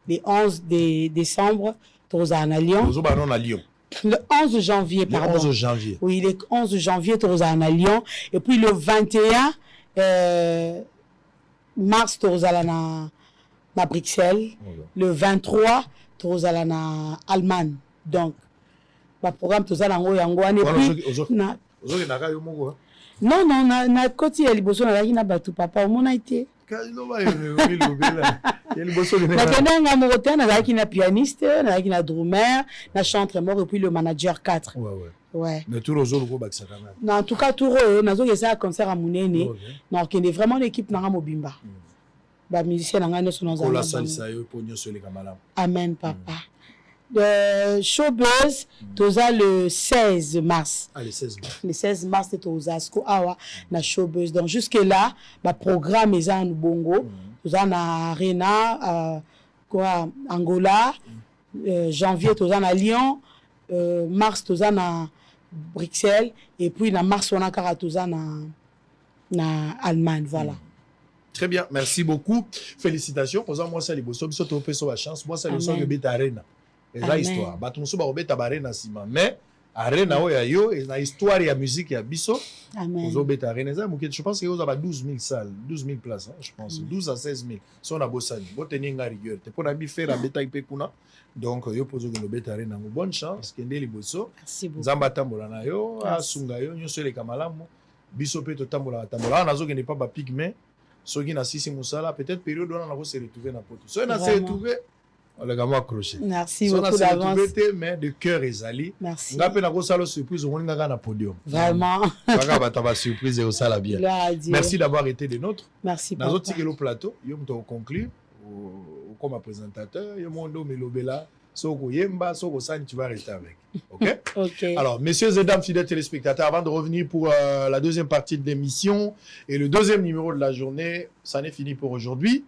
[SPEAKER 4] le 11 décembre Rosala na Lyon. Le 11 janvier, pardon.
[SPEAKER 3] Le 11 janvier.
[SPEAKER 4] Oui, le 11 janvier, Torozala à Lyon. Et puis le 21 mars, Torozala à Bruxelles. Le 23, Torozala à Allemagne. Donc, le programme Torozala en Yango. Et puis, non, na côté ya liboso na yaki na batu papa au mona été. Na moroté na yaki na pianiste, na yaki na drummer, na chanteur mort et puis le manager 4. Ouais.
[SPEAKER 3] Mais tout le ko bakisa quand même.
[SPEAKER 4] En tout cas tout nazo que ça concert à Munene. Donc il est vraiment l'équipe na Mobimba. Ba musicien na ngane so nza.
[SPEAKER 3] Ola salisa yo ponyo so le kamala.
[SPEAKER 4] Amen papa. Showbuzz, toza le 16 mars.
[SPEAKER 3] Ah, le 16 mars.
[SPEAKER 4] Le 16 mars, c'est toza sko awa na Showbuzz. Donc jusque là, ba programme est en Bongo, toza na Arena, Angola, janvier toza na Lyon, mars toza na Bruxelles et puis na mars on a kara toza na Allemagne, voilà.
[SPEAKER 3] Très bien, merci beaucoup. Félicitations. Pour ça moi ça liboso biso to peso la chance. Moi ça le son que beta Arena. Et la histoire batumso ba obeta barena sima mais arena oya yo et na histoire ya musique ya biso ozo beta arena za je pense que oza ba 12 000 salles 12 000 places hein, je pense 12 à 16 000 so na bosani boteni nga rigueur te pona bi faire beta ipe kuna donc yo pozo que no beta arena mo bonne chance kende liboso nzamba tambola na yo asunga yo nyoso le kamalamu biso pe to tambola nazo que ne pas ba pigment soki na sisi musala peut-être période on a se retrouver na poto so na se retrouver on l'a vraiment accroché.
[SPEAKER 4] Merci beaucoup d'avance.
[SPEAKER 3] Mais de cœur ezali.
[SPEAKER 4] Merci.
[SPEAKER 3] Nga pe na ko sala surprise on nga na podium.
[SPEAKER 4] Vraiment.
[SPEAKER 3] Baka bata surprise et au sala bien. Merci d'avoir été des nôtres.
[SPEAKER 4] Merci
[SPEAKER 3] beaucoup. Nazo tikelo plateau, yo mto conclure comme présentateur, yo mondo melobela. Soko Yemba, Soko San, tu vas rester avec. OK?
[SPEAKER 4] OK.
[SPEAKER 3] Alors, messieurs et dames, fidèles téléspectateurs, avant de revenir pour la deuxième partie de l'émission et le deuxième numéro de la journée, ça n'est fini pour aujourd'hui.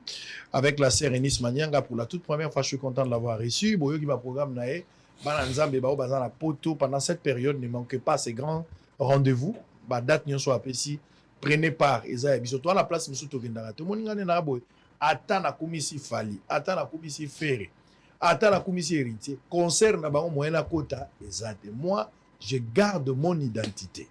[SPEAKER 3] Avec la sœur Enis Manyanga, pour la toute première fois, je suis content de l'avoir reçu. Boyo qui va programme nae, Bananzambe Bao Bazana Poto. Pendant cette période, ne manquez pas ces grands rendez-vous. Ba date nyon so apesi. Prenez part. Eza biso to la place miso to kendara. To moningane na boy. Ata na komisi fali, ata na komisi ferré. Attends la commission héritier concerne na moyena kota ezate. Moi je garde mon identité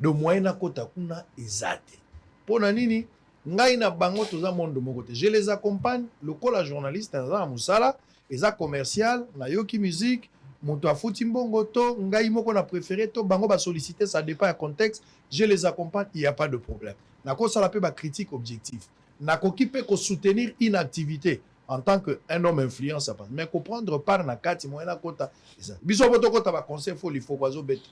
[SPEAKER 3] de moyena kota kuna ezate pona nini ngai na bango toza monde moko te je les accompagne lokola journaliste na musala eza commercial na yoki musique moto afuti mbongo to ngai moko na préféré to bango ba solliciter ça dépend du contexte je les accompagne il y a pas de problème na ko sala pe ba critique objectif na ko ki pe ko soutenir une activité en tant qu'un homme influent, ça passe. Mais comprendre par na kati moyena kota. Biso boto kota ba conseil faut il faut quoi zo beti.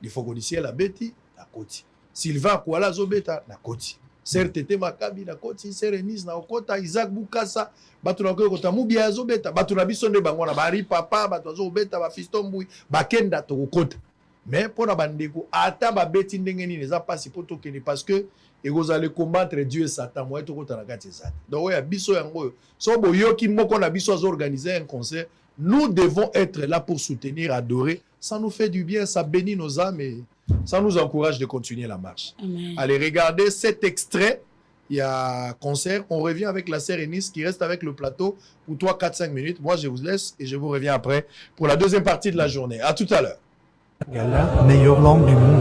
[SPEAKER 3] Il faut qu'on dise la beti na koti. Sylvain Kuala zo beta na koti. Ser Tete Makabi na koti, Ser Enis na kota, Isaac Bukasa, batu na kota mubia zo beta, batu na biso nde bango na bari papa, batu zo beta ba fiston mbui, ba kenda to kota. Mais pour na bandeko ata ba beti ndenge nini za pasi poto kene parce que et vous allez combattre Dieu et Satan. Moi, tout le monde. Donc, il y a biso yango. So boyoki moko na biso organiser un concert. Nous devons être là pour soutenir, adorer. Ça nous fait du bien, ça bénit nos âmes et ça nous encourage de continuer la marche.
[SPEAKER 4] Amen.
[SPEAKER 3] Allez, regardez cet extrait. Il y a concert. On revient avec la sœur Enis qui reste avec le plateau pour 3, 4, 5 minutes. Moi, je vous laisse et je vous reviens après pour la deuxième partie de la journée. À tout à l'heure.
[SPEAKER 5] Gala, meilleure langue du monde.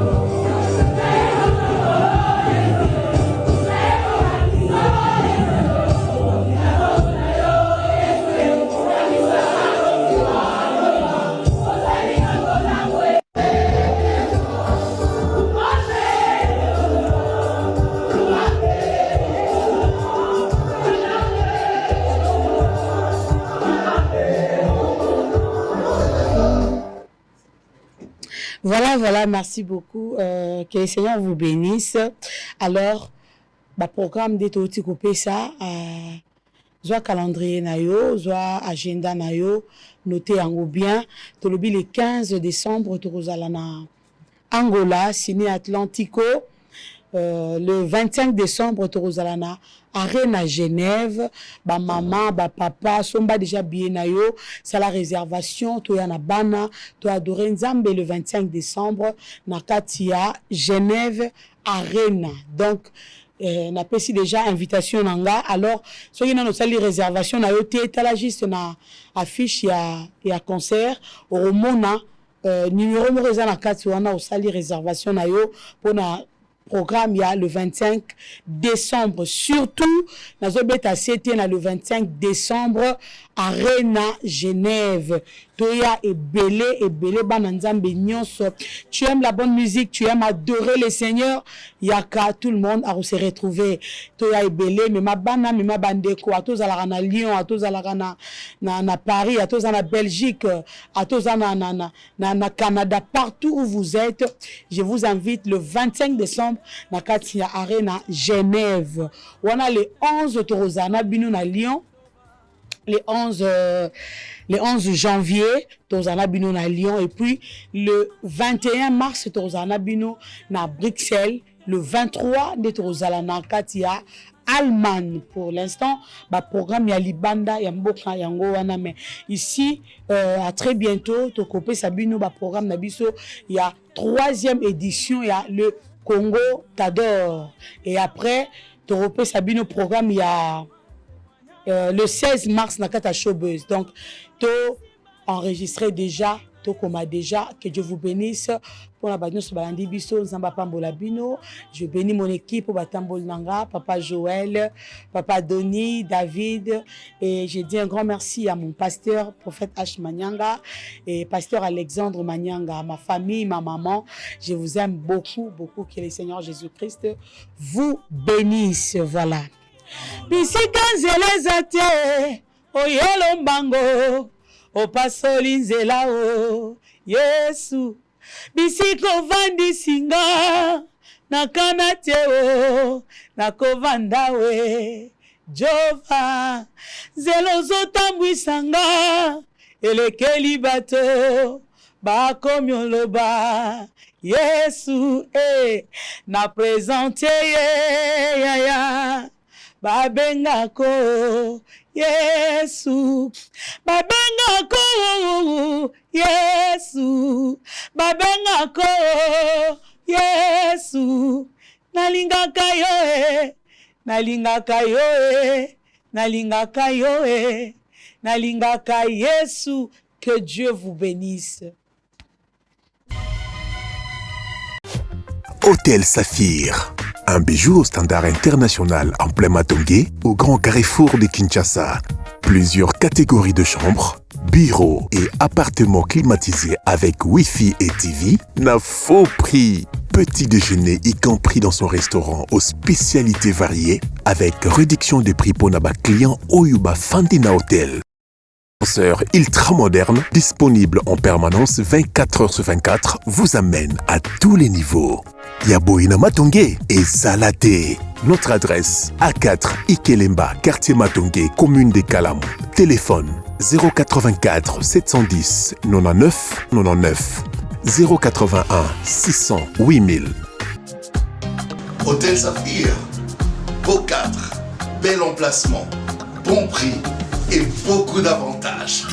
[SPEAKER 4] Voilà, merci beaucoup. Que le Seigneur vous bénisse. Alors, le programme de Toti Coupé ça, Soit calendrier na yo, soit agenda na yo, notez en bien. Tolobi le 15 décembre, tozala na Angola, Ciné Atlantico. Le 25 décembre, tozala na Arène à Genève. Ba maman, ba papa, somba déjà bien na yo. C'est la réservation. Toya na bana, toya adoré Nzambe le 25 décembre. Na Katia, Genève, Arène. Donc, na pesi déjà invitation nanga. Alors, ceux qui n'ont pas les réservations, na yo té la juste na affiche ya concert. Au mona numéro mo reza na kati wana osali réservation na yo pour na programme il y a le 25 décembre. Surtout, dans le 25 décembre, Arena Genève. Toya et belé bananzambe nyonso. Tu aimes la bonne musique, tu aimes adorer le Seigneur. Yaka tout le monde a se retrouver. Toya et belé, mais ma bana, mais ma bandeko, à tous à la Lyon, à tous à la na Paris, à tous à la Belgique, à tous à na Canada, partout où vous êtes. Je vous invite le 25 décembre na Katia Arena Genève. On a le 11 Torozana Bino na Lyon. Le 11 janvier, Tozana Bino na Lyon. Et puis, le 21 mars, Tozana Bino na Bruxelles. Le 23 de Tozala na Katia Allemagne. Pour l'instant, bah programme ya Libanda, ya Mboka, yango wana. Mais ici, à très bientôt, Tokope Sabino, bah programme na biso, il y a 3e édition, il y a le Congo t'adore. Et après, Tokope Sabino programme, il y a le 16 mars, Nakata Showbuzz. Donc, tout enregistré déjà, tout comme déjà, que Dieu vous bénisse. Pour la bande sur Balandi Bisso, Zamba Pambola Bino. Je bénis mon équipe, Batambol Nanga, Papa Joël, Papa Donny, David. Et je dis un grand merci à mon pasteur, prophète H. Manyanga, et pasteur Alexandre Manyanga, à ma famille, ma maman. Je vous aime beaucoup, beaucoup. Que le Seigneur Jésus-Christ vous bénisse. Voilà. Bisika nzela te oyelo mbango opasoli nzela o Yesu bisika ovandi singa nakana te o nakovanda we Jova nzela ozotambwisanga elekeli bato bakomi oloba Yesu na présente yaya Babengako Yesu Babengako Yesu Babengako Yesu Nalingaka yo Nalingaka yo Nalingaka yo Nalingaka Yesu. Que Dieu vous bénisse.
[SPEAKER 1] Hôtel Saphir, un bijou au standard international en plein Matongé, au grand carrefour de Kinshasa. Plusieurs catégories de chambres, bureaux et appartements climatisés avec Wi-Fi et TV, n'a faux prix. Petit déjeuner y compris dans son restaurant aux spécialités variées, avec réduction des prix pour Naba client Oyuba Fandina Hotel. Ascenseur ultra moderne, disponible en permanence 24h/24, vous amène à tous les niveaux. Yaboina Matongé et Salaté. Notre adresse A4 Ikelemba, quartier Matongé, commune des Kalamou. Téléphone 084 710 99 99 081 600 8000.
[SPEAKER 2] Hôtel Saphir, beau cadre, bel emplacement, bon prix et beaucoup d'avantages.